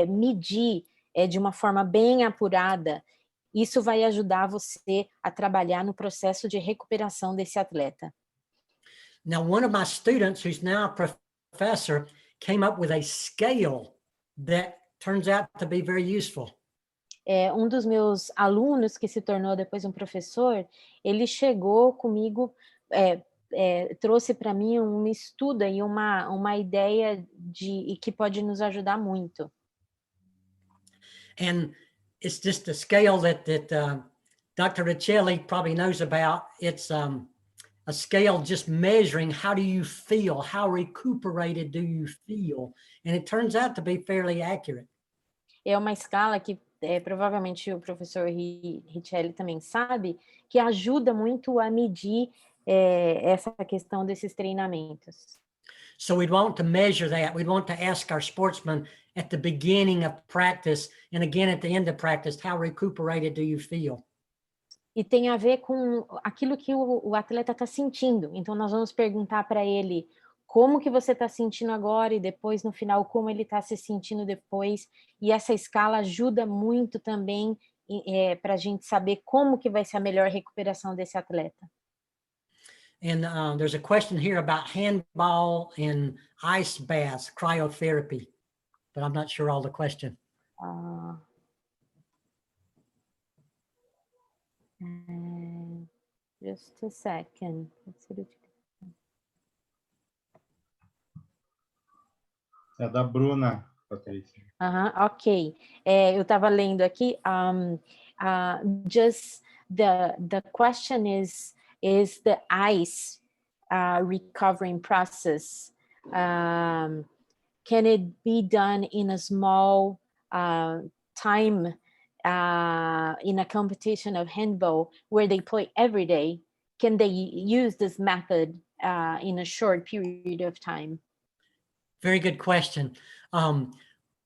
medir de uma forma bem apurada, isso vai ajudar você a trabalhar no processo de recuperação desse atleta. Now, one of my students, who's now a professor, came up with a scale that turns out to be very useful. Um dos meus alunos, que se tornou depois um professor, ele chegou comigo, trouxe para mim um estudo e uma ideia que pode nos ajudar muito. And it's just a scale that Dr. Riccelli probably knows about. It's a scale just measuring how do you feel, how recuperated do you feel, and it turns out to be fairly accurate. É uma escala que provavelmente o professor Riccelli também sabe, que ajuda muito a medir essa questão desses treinamentos. So we'd want to measure that. We'd want to ask our sportsmen at the beginning of practice and again at the end of practice, how recuperated do you feel? E tem a ver com aquilo que o atleta está sentindo. Então, nós vamos perguntar para ele como que você está sentindo agora e depois, no final, como ele está se sentindo depois. E essa escala ajuda muito também para a gente saber como que vai ser a melhor recuperação desse atleta. And there's a question here about handball and ice baths, cryotherapy, but I'm not sure all the question. Just a second. É da Bruna, Patrícia. Ok. Eu estava lendo aqui. Just the question is the ice recovering process, can it be done in a small time in a competition of handball where they play every day? Can they use this method in a short period of time? Very good question.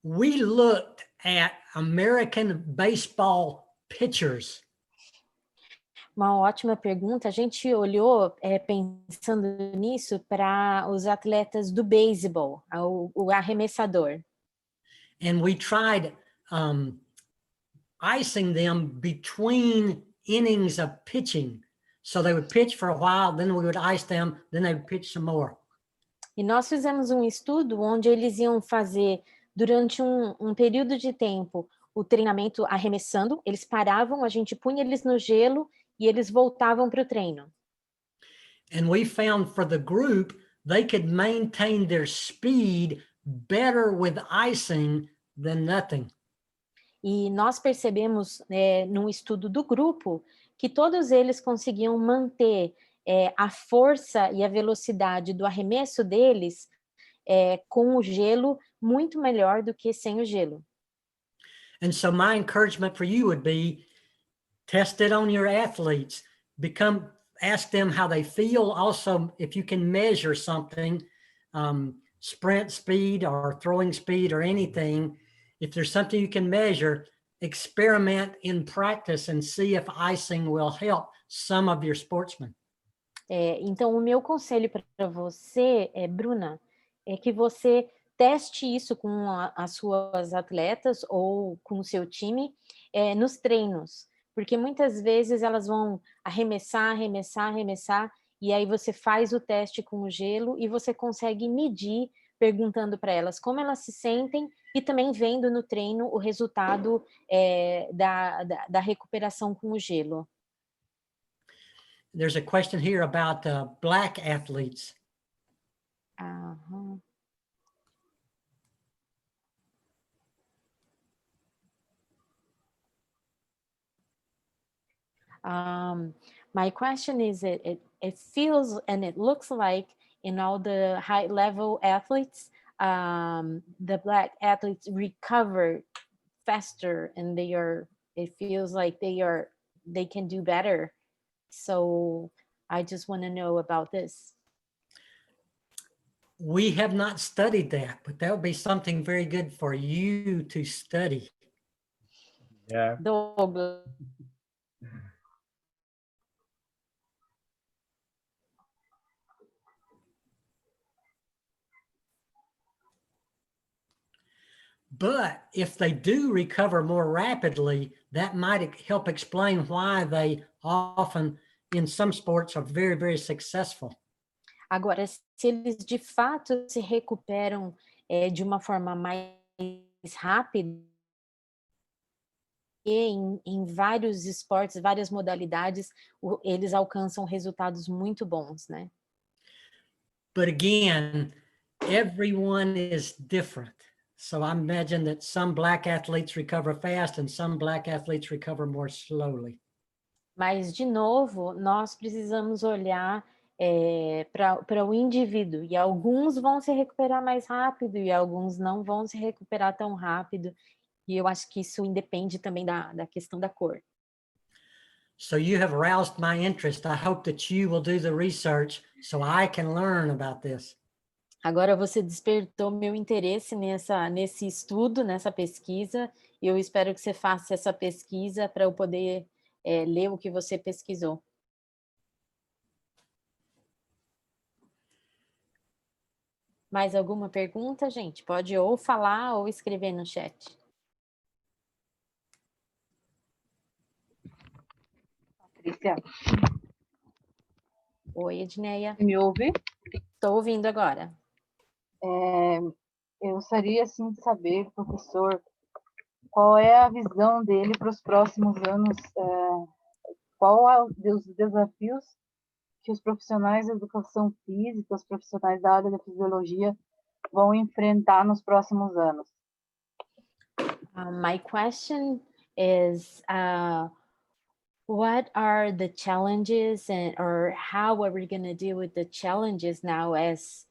We looked at American baseball pitchers. Uma ótima pergunta. A gente olhou, pensando nisso, para os atletas do beisebol, o arremessador. And we tried icing them between innings of pitching So they would pitch for a while, then we would ice them, then they would pitch some more. E nós fizemos um estudo onde eles iam fazer, durante um período de tempo, o treinamento arremessando, eles paravam, a gente punha eles no gelo e eles voltavam para o treino. And we found for the group, they could maintain their speed better with icing than nothing. E nós percebemos, num estudo do grupo, que todos eles conseguiam manter a força e a velocidade do arremesso deles com o gelo muito melhor do que sem o gelo. And so my encouragement for you would be, test it on your athletes, ask them how they feel. Also, if you can measure something, sprint speed or throwing speed or anything, if there's something you can measure, experiment in practice and see if icing will help some of your sportsmen. Então, o meu conselho para você, Bruna, é que você teste isso com as suas atletas ou com o seu time nos treinos, porque muitas vezes elas vão arremessar, e aí você faz o teste com o gelo e você consegue medir, perguntando para elas como elas se sentem e também vendo no treino o resultado da recuperação com o gelo. There's a question here about black athletes. Uh-huh. My question is, it feels and it looks like in all the high level athletes, the black athletes recover faster and it feels like they can do better. So I just want to know about this. We have not studied that, but that would be something very good for you to study. Yeah. Douglas. But if they do recover more rapidly, that might help explain why they often, in some sports, are very, very successful. Agora, se eles de fato se recuperam de uma forma mais rápida, e em vários esportes, várias modalidades, eles alcançam resultados muito bons, né? But again, everyone is different. So I imagine that some black athletes recover fast and some black athletes recover more slowly. Mas, de novo, nós precisamos olhar para o indivíduo. E alguns vão se recuperar mais rápido e alguns não vão se recuperar tão rápido. E eu acho que isso independe também da questão da cor. So you have aroused my interest. I hope that you will do the research so I can learn about this. Agora você despertou meu interesse nesse estudo, nessa pesquisa, e eu espero que você faça essa pesquisa para eu poder ler o que você pesquisou. Mais alguma pergunta, gente? Pode ou falar ou escrever no chat. Patrícia. Oi, Edneia. Me ouve? Estou ouvindo agora. Eu gostaria, assim, de saber, professor, qual é a visão dele para os próximos anos, qual é os desafios que os profissionais da educação física, os profissionais da área da fisiologia vão enfrentar nos próximos anos. My question is, what are the challenges or how are we going to deal with the challenges now as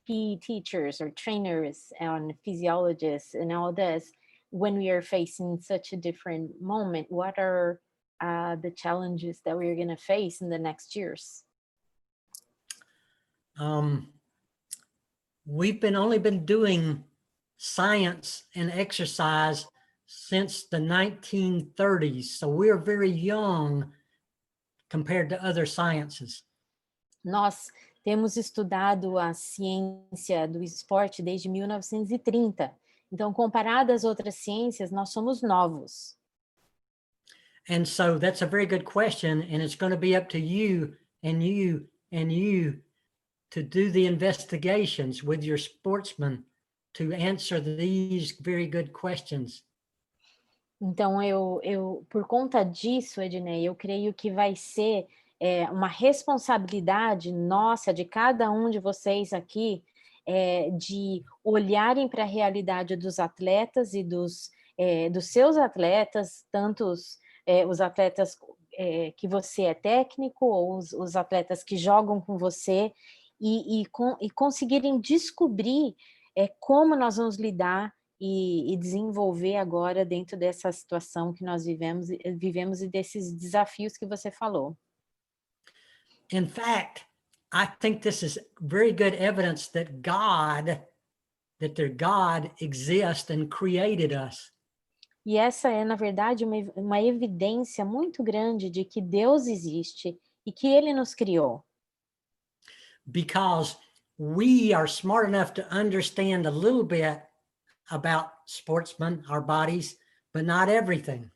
PE teachers or trainers and physiologists and all this, when we are facing such a different moment? What are the challenges that we're going to face in the next years? We've only been doing science and exercise since the 1930s, so we're very young compared to other sciences. Nós temos estudado a ciência do esporte desde 1930. Então, comparado às outras ciências, nós somos novos. And so that's a very good question. And it's going to be up to you and you and you to do the investigations with your sportsmen to answer these very good questions. Então, por conta disso, Ednei, eu creio que vai ser uma responsabilidade nossa, de cada um de vocês aqui, de olharem para a realidade dos atletas e dos seus atletas, tanto os atletas que você é técnico, ou os atletas que jogam com você, e conseguirem descobrir como nós vamos lidar e desenvolver agora dentro dessa situação que nós vivemos e desses desafios que você falou. In fact, I think this is very good evidence that their God exists and created us. E essa é, na verdade, uma evidência muito grande de que Deus existe e que Ele nos criou. Because we are smart enough to understand a little bit about sportsmen, our bodies, but not everything.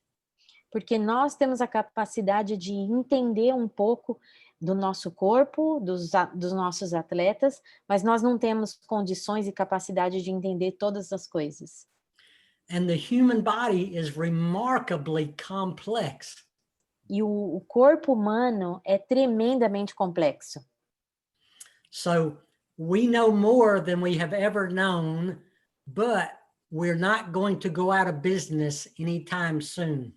Porque nós temos a capacidade de entender um pouco do nosso corpo, dos nossos atletas, mas nós não temos condições e capacidade de entender todas as coisas. And the human body is remarkably complex. E o corpo humano é tremendamente complexo. So we know more than we have ever known, but we're not going to go out of business anytime soon.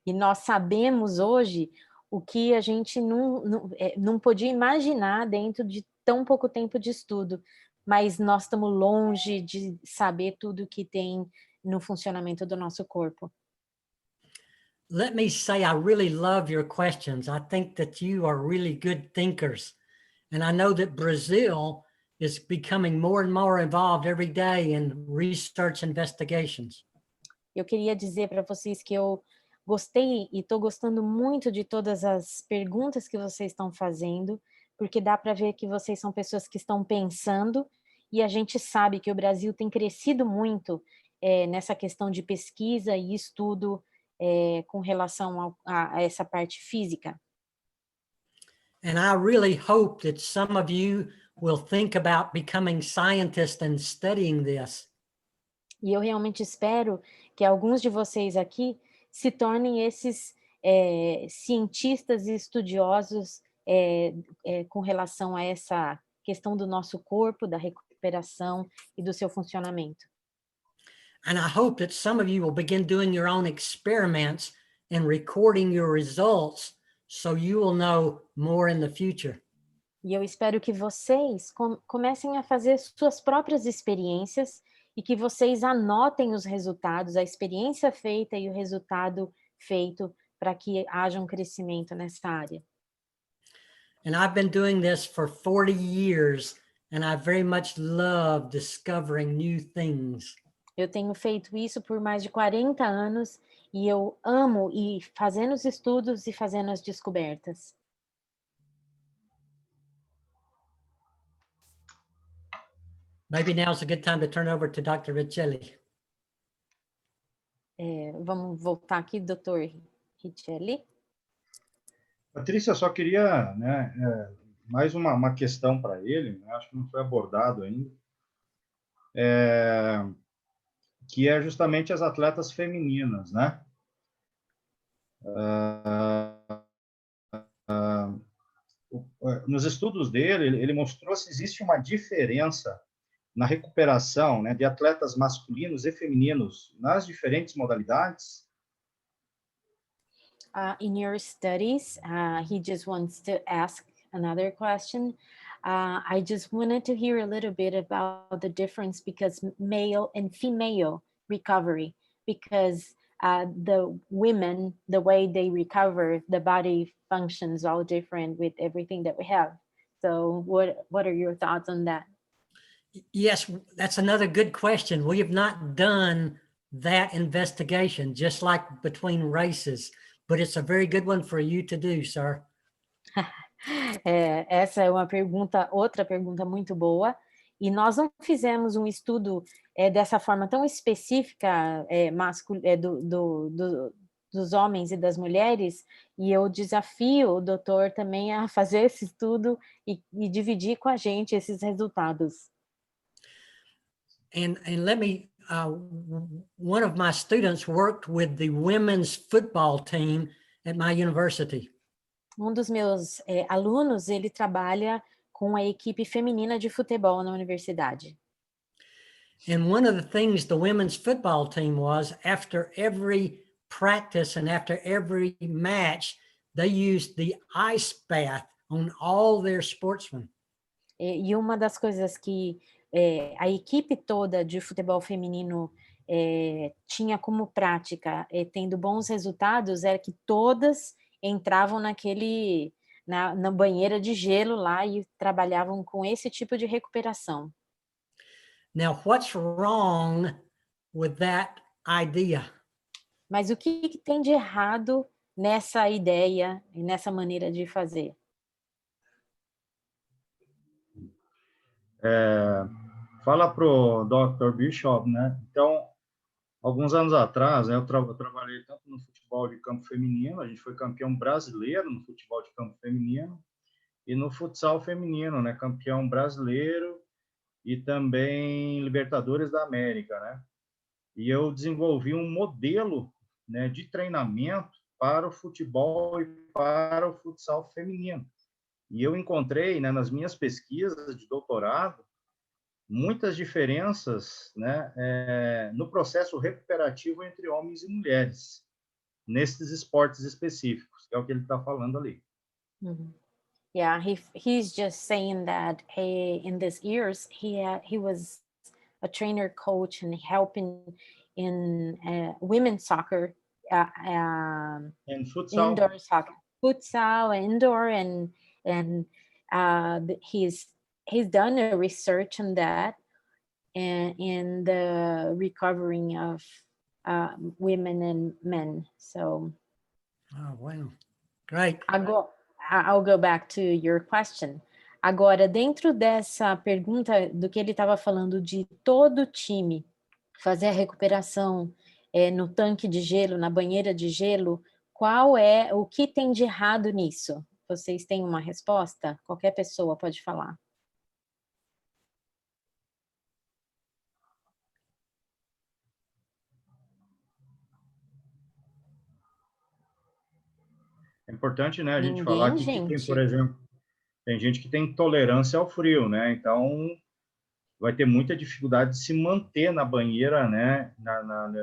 E nós sabemos hoje o que a gente não podia imaginar dentro de tão pouco tempo de estudo, mas nós estamos longe de saber tudo que tem no funcionamento do nosso corpo. Let me say, I really love your questions. I think that you are really good thinkers. And I know that Brazil is becoming more and more involved every day in research investigations. Eu queria dizer para vocês que eu gostei e estou gostando muito de todas as perguntas que vocês estão fazendo, porque dá para ver que vocês são pessoas que estão pensando, e a gente sabe que o Brasil tem crescido muito nessa questão de pesquisa e estudo com relação a essa parte física. And I really hope that some of you will think about becoming scientists and studying this. E eu realmente espero que alguns de vocês aqui se tornem esses cientistas e estudiosos com relação a essa questão do nosso corpo, da recuperação e do seu funcionamento. And I hope that some of you will begin doing your own experiments and recording your results so you will know more in the future. E eu espero que vocês comecem a fazer suas próprias experiências e que vocês anotem os resultados, a experiência feita e o resultado feito, para que haja um crescimento nessa área. And I've been doing this for 40 years, and I very much love discovering new things. Eu tenho feito isso por mais de 40 anos e eu amo ir fazendo os estudos e fazendo as descobertas. Maybe now's a good time to turn over to Dr. Richelli. Vamos voltar aqui, Dr. Richelli. Patrícia, só queria, mais uma questão para ele, acho que não foi abordado ainda, que é justamente as atletas femininas, né? Nos estudos dele, ele mostrou se existe uma diferença na recuperação, né, de atletas masculinos e femininos nas diferentes modalidades. In your studies, he just wants to ask another question. I just wanted to hear a little bit about the difference because male and female recovery, because the women, the way they recover, the body functions all different with everything that we have. So what are your thoughts on that? Yes, that's another good question. We have not done that investigation, just like between races, but it's a very good one for you to do, sir. Essa é outra pergunta muito boa, e nós não fizemos um estudo dessa forma tão específica dos dos homens e das mulheres, e eu desafio o doutor também a fazer esse estudo e dividir com a gente esses resultados. And let me, one of my students worked with the women's football team at my university. Um dos meus alunos, ele trabalha com a equipe feminina de futebol na universidade. And one of the things the women's football team was, after every practice and after every match, they used the ice bath on all their sportsmen. E uma das coisas que a equipe toda de futebol feminino tinha como prática, tendo bons resultados, era que todas entravam na banheira de gelo lá e trabalhavam com esse tipo de recuperação. Now, what's wrong with that idea? Mas o que tem de errado nessa ideia e nessa maneira de fazer? Fala pro Dr. Bishop, né? Então, alguns anos atrás, né, eu trabalhei tanto no futebol de campo feminino, a gente foi campeão brasileiro no futebol de campo feminino, e no futsal feminino, né, campeão brasileiro e também Libertadores da América, né? E eu desenvolvi um modelo, né, de treinamento para o futebol e para o futsal feminino. E eu encontrei, né, nas minhas pesquisas de doutorado, muitas diferenças, né, no processo recuperativo entre homens e mulheres, nesses esportes específicos, que é o que ele está falando ali. Mm-hmm. Yeah, he's just saying that in these years he was a trainer, coach, and helping in women's soccer, And futsal. indoor soccer, futsal, indoor, and he's done a research on that and in the recovering of women and men. So, Oh, wow. Great. I'll go back to your question. Agora, dentro dessa pergunta do que ele estava falando de todo o time fazer a recuperação no tanque de gelo, na banheira de gelo, o que tem de errado nisso? Vocês têm uma resposta? Qualquer pessoa pode falar. É importante, né, a gente Ninguém, falar que gente. tem, por exemplo, tem gente que tem intolerância ao frio, né? Então, vai ter muita dificuldade de se manter na banheira, né,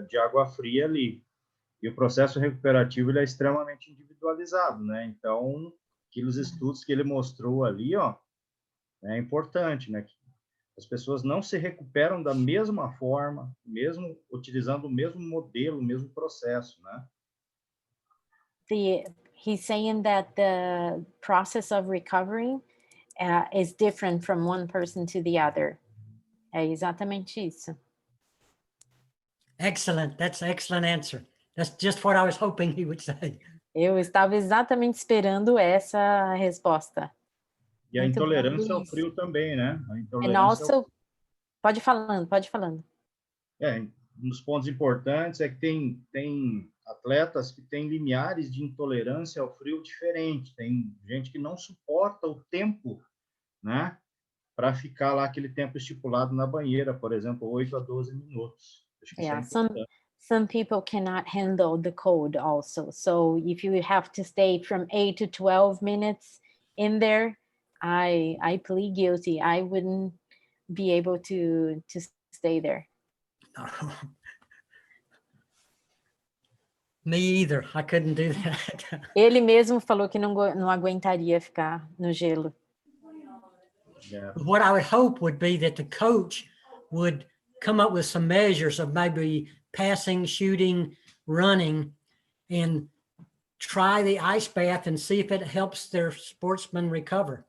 de água fria ali. E o processo recuperativo ele é extremamente individualizado, né? Então, aqueles estudos que ele mostrou ali, ó, é importante, né? Que as pessoas não se recuperam da mesma forma, mesmo utilizando o mesmo modelo, o mesmo processo, né? He's saying that the process of recovering is different from one person to the other. É exatamente isso. Excellent. That's an excellent answer. That's just what I was hoping he would say. Eu estava exatamente esperando essa resposta. E a Muito bom, intolerância ao Luiz. frio também, né? A And intolerância also, pode falando. Um dos pontos importantes é que tem atletas que têm limiares de intolerância ao frio diferente. Tem gente que não suporta o tempo, né, para ficar lá aquele tempo estipulado na banheira, por exemplo, 8 a 12 minutos. Acho que isso é importante. Some people cannot handle the cold also. So if you have to stay from 8 to 12 minutes in there, I plead guilty. I wouldn't be able to stay there. Me either. I couldn't do that. Ele mesmo falou que não aguentaria ficar no gelo. Yeah. What I would hope would be that the coach would come up with some measures of maybe passing, shooting, running, and try the ice bath and see if it helps their sportsmen recover.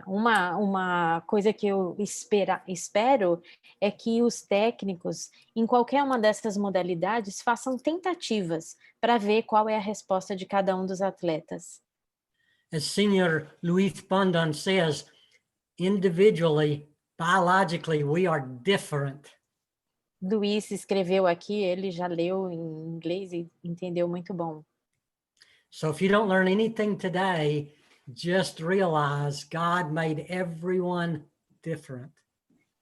Uma coisa que eu espero é que os técnicos, em qualquer uma dessas modalidades, façam tentativas para ver qual é a resposta de cada um dos atletas. As Senior Luis Bondon says, individually, biologically, we are different. Luiz escreveu aqui, ele já leu em inglês e entendeu muito bom. So if you don't learn anything today, just realize God made everyone different.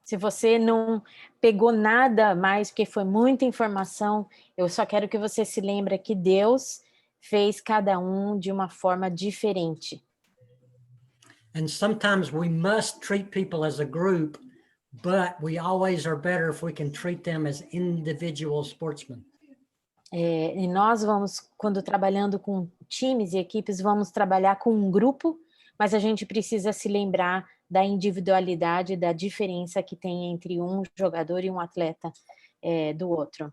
Se você não pegou nada mais, porque foi muita informação, eu só quero que você se lembre que Deus fez cada um de uma forma diferente. And sometimes we must treat people as a group, but we always are better if we can treat them as individual sportsmen. E nós vamos, quando trabalhando com times e equipes, vamos trabalhar com um grupo, mas a gente precisa se lembrar da individualidade, da diferença que tem entre um jogador e um atleta do outro.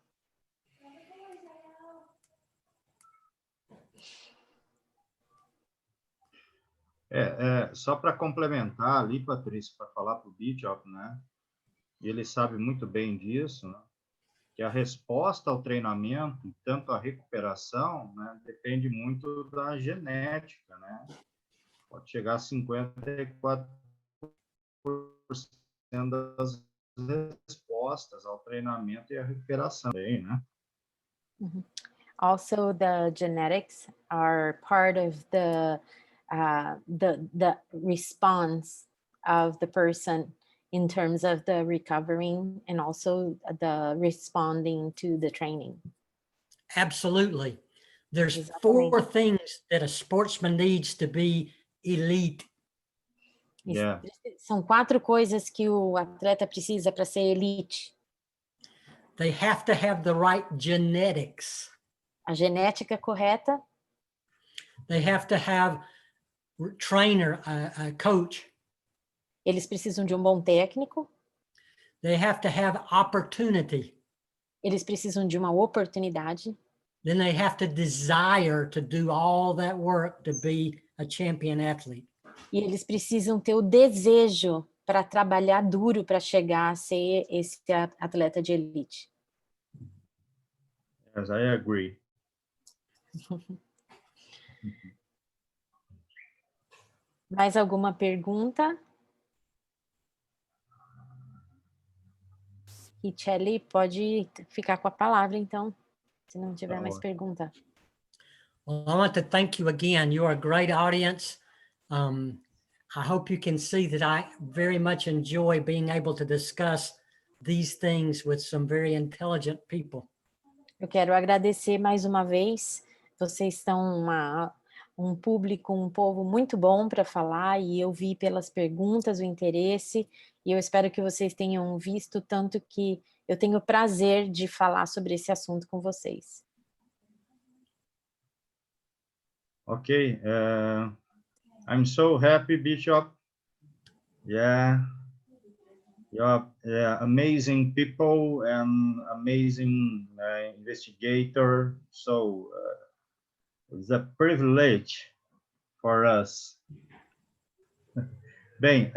Só para complementar ali, Patrícia, para falar para o Bishop, né? E ele sabe muito bem disso, né? Que a resposta ao treinamento, tanto a recuperação, né, depende muito da genética, né? Pode chegar a 54% das respostas ao treinamento e à recuperação também, né? Also, the genetics are part of the response of the person in terms of the recovering and also the responding to the training. Absolutely. There's Exatamente. 4 things that a sportsman needs to be elite. Yeah. São 4 coisas que o atleta precisa para ser elite. They have to have the right genetics. A genética correta, They have to have trainer, a coach. eles precisam de um bom técnico, They have to have opportunity. eles precisam de uma oportunidade, Then they have to desire to do all that work to be a champion athlete. e eles precisam ter o desejo para trabalhar duro para chegar a ser esse atleta de elite. Yes, I agree. Mais alguma pergunta? Richelle, pode ficar com a palavra, então, se não tiver mais pergunta. Well, I want to thank you again. You're a great audience. I hope you can see that I very much enjoy being able to discuss these things with some very intelligent people. Eu quero agradecer mais uma vez. Vocês são um público, um povo muito bom para falar, e eu vi pelas perguntas o interesse, e eu espero que vocês tenham visto, tanto que eu tenho o prazer de falar sobre esse assunto com vocês. Okay. I'm so happy, Bishop. Yeah. You're amazing people and amazing investigator. So it's a privilege for us. Bem,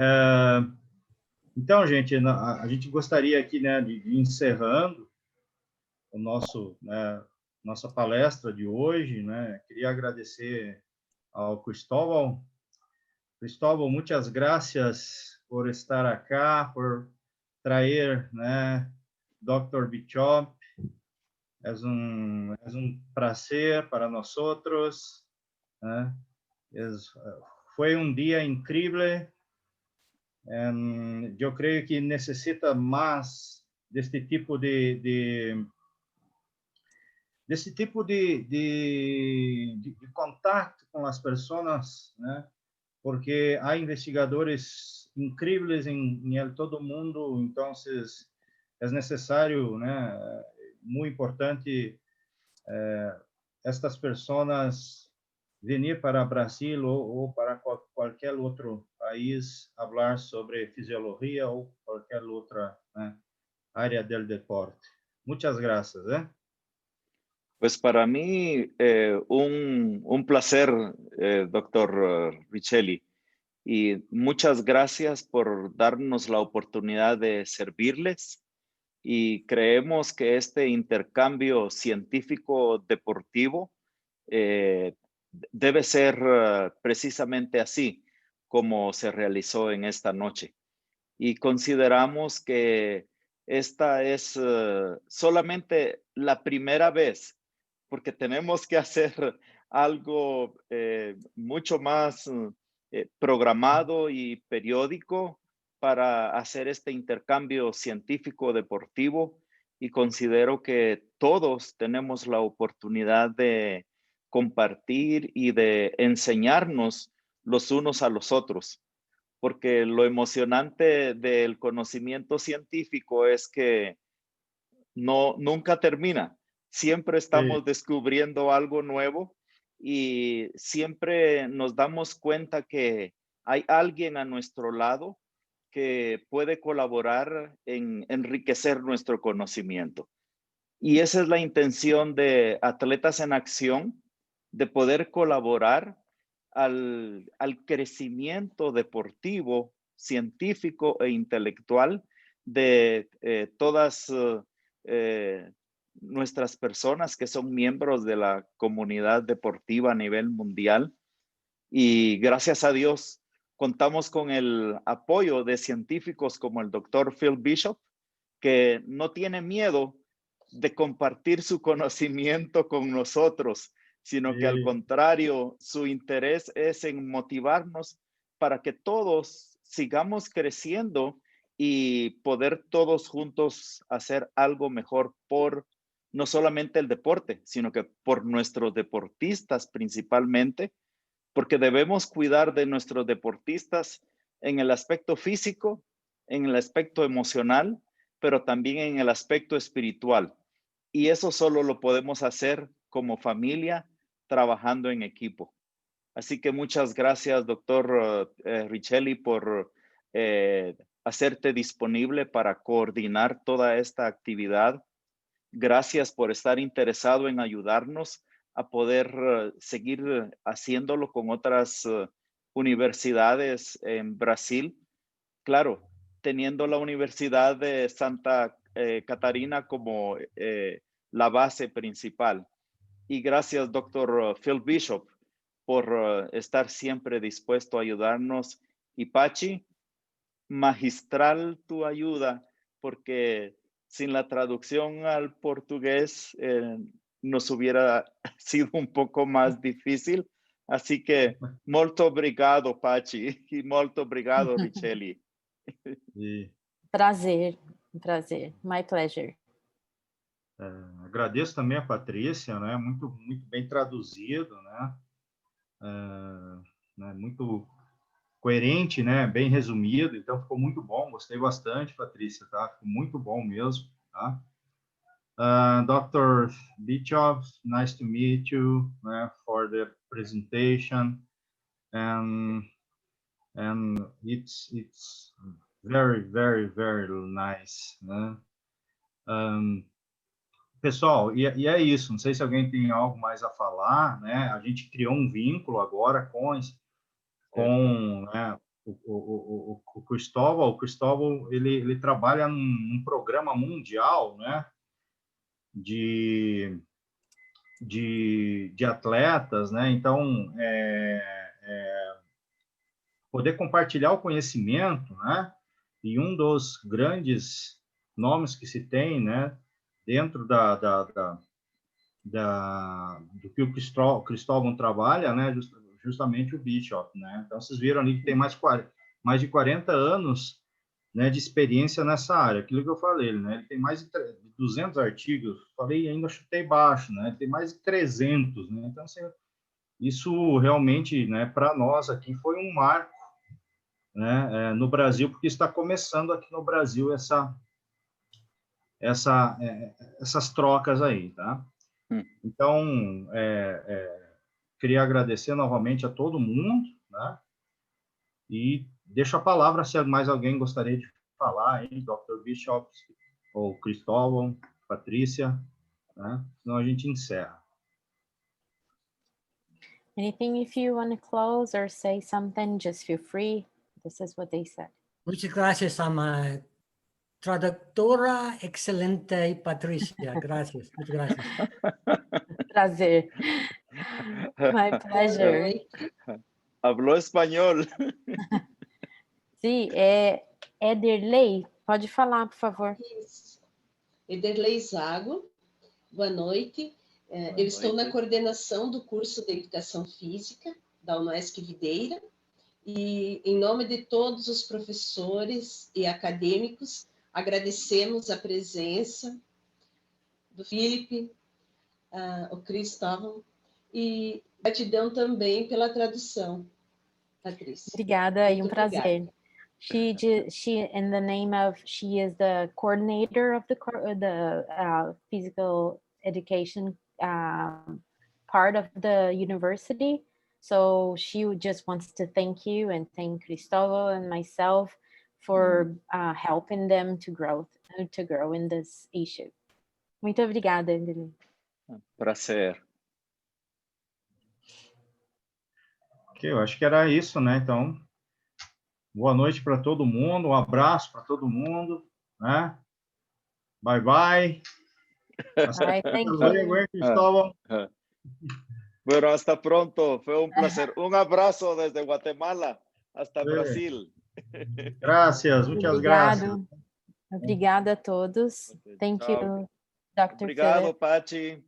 então, gente, a gente gostaria aqui, né, de ir encerrando o nossa palestra de hoje, né? Queria agradecer ao Cristóbal. Cristóbal, muitas gracias por estar acá, por traer, né, Dr. Bishop. Es un placer para nosotros, né? Foi um dia incrível. Eu creio que necessita mais deste tipo de contato com as pessoas, né? Porque há investigadores incríveis em todo o mundo, então é necessário, né, muito importante estas pessoas vir para o Brasil ou para qualquer outro país falar sobre fisiologia ou qualquer outra, né, área do deporte. Muchas gracias. Pues para mí un placer, doctor Richelli, y muchas gracias por darnos la oportunidad de servirles, y creemos que este intercambio científico deportivo debe ser precisamente así como se realizó en esta noche. Y consideramos que esta es solamente la primera vez, porque tenemos que hacer algo mucho más programado y periódico para hacer este intercambio científico deportivo, y considero que todos tenemos la oportunidad de compartir y de enseñarnos los unos a los otros, porque lo emocionante del conocimiento científico es que nunca termina. Siempre estamos descubriendo algo nuevo y siempre nos damos cuenta que hay alguien a nuestro lado que puede colaborar en enriquecer nuestro conocimiento. Y esa es la intención de Atletas en Acción, de poder colaborar al crecimiento deportivo, científico e intelectual de todas nuestras personas que son miembros de la comunidad deportiva a nivel mundial. Y gracias a Dios, contamos con el apoyo de científicos como el doctor Phil Bishop, que no tiene miedo de compartir su conocimiento con nosotros, sino que al contrario, su interés es en motivarnos para que todos sigamos creciendo y poder todos juntos hacer algo mejor por no solamente el deporte, sino que por nuestros deportistas principalmente, porque debemos cuidar de nuestros deportistas en el aspecto físico, en el aspecto emocional, pero también en el aspecto espiritual. Y eso solo lo podemos hacer como familia, trabajando en equipo. Así que muchas gracias, doctor Richelli, por hacerte disponible para coordinar toda esta actividad. Gracias por estar interesado en ayudarnos a poder seguir haciéndolo con otras universidades en Brasil. Claro, teniendo la Universidad de Santa Catarina como la base principal. Y gracias, doctor Phil Bishop, por estar siempre dispuesto a ayudarnos. Y Pachi, magistral tu ayuda, porque sin la traducción al portugués nos hubiera sido un poco más difícil. Así que, molto obrigado, Pachi, y molto obrigado, Richelli. Prazer, prazer. My pleasure. Agradeço também a Patrícia, né? Muito bem traduzido, né? Muito coerente, né? Bem resumido, então ficou muito bom, gostei bastante, Patrícia, tá? Ficou muito bom mesmo, tá? Dr. Bishop, nice to meet you, for the presentation, and it's very, very, very nice, né? Pessoal, e é isso, não sei se alguém tem algo mais a falar, né? A gente criou um vínculo agora com né, o Cristóbal. O Cristóbal, ele trabalha num programa mundial, né? De atletas, né? Então, poder compartilhar o conhecimento, né? E um dos grandes nomes que se tem, né? Dentro do que o Cristóvão trabalha, né? Justamente o Bishop, né? Então, vocês viram ali que tem mais de 40 anos, né, de experiência nessa área. Aquilo que eu falei, né? Ele tem mais de 200 artigos. Falei, ainda chutei baixo, né? Ele tem mais de 300, né? Então, assim, isso realmente, né, para nós aqui foi um marco, né, no Brasil, porque está começando aqui no Brasil essas trocas aí, tá? Então, queria agradecer novamente a todo mundo, né? E deixo a palavra se mais alguém gostaria de falar aí, Dr. Bishop, ou Cristóvão, Patrícia, né? Senão a gente encerra. Anything if you want to close or say something, just feel free. This is what they said. Muchas gracias a mi traductora excelente, Patricia. Gracias, muchas gracias. Prazer. My pleasure. Habló español. Sí, Ederley Pode falar, por favor. Isso. Ederlei Zago, boa noite. Eu estou na coordenação do curso de Educação Física da UNESC Videira e, em nome de todos os professores e acadêmicos, agradecemos a presença do Felipe, o Cristóvão, e gratidão também pela tradução, Patrícia. Obrigada, e Muito prazer. obrigada. In the name of, she is the coordinator of the physical education part of the university. So she just wants to thank you and thank Cristóbal and myself for helping them to grow in this issue. Muito obrigada, Ederlei. Prazer. Ok, eu acho que era isso, né? Então, boa noite para todo mundo, um abraço para todo mundo, né? Bye, bye. Bye, thank you. Luego, Cristóbal. Bueno, hasta pronto. Fue un placer. Un abrazo desde Guatemala hasta Brasil. Gracias, muchas gracias. Obrigada a todos. Thank you, Dr. Obrigado, Philip. Paty.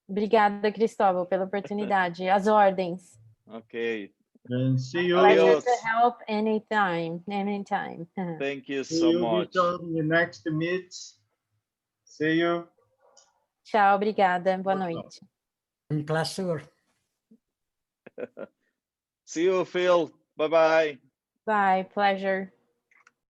Obrigada, Cristóbal, pela oportunidade. As ordens. Ok. And see you. Pleasure Adios. to help anytime. Thank you See so you much. in the next meet. See you. Tchau, obrigada. Boa noite. Un placer. See you, Phil. Bye-bye. Bye, pleasure.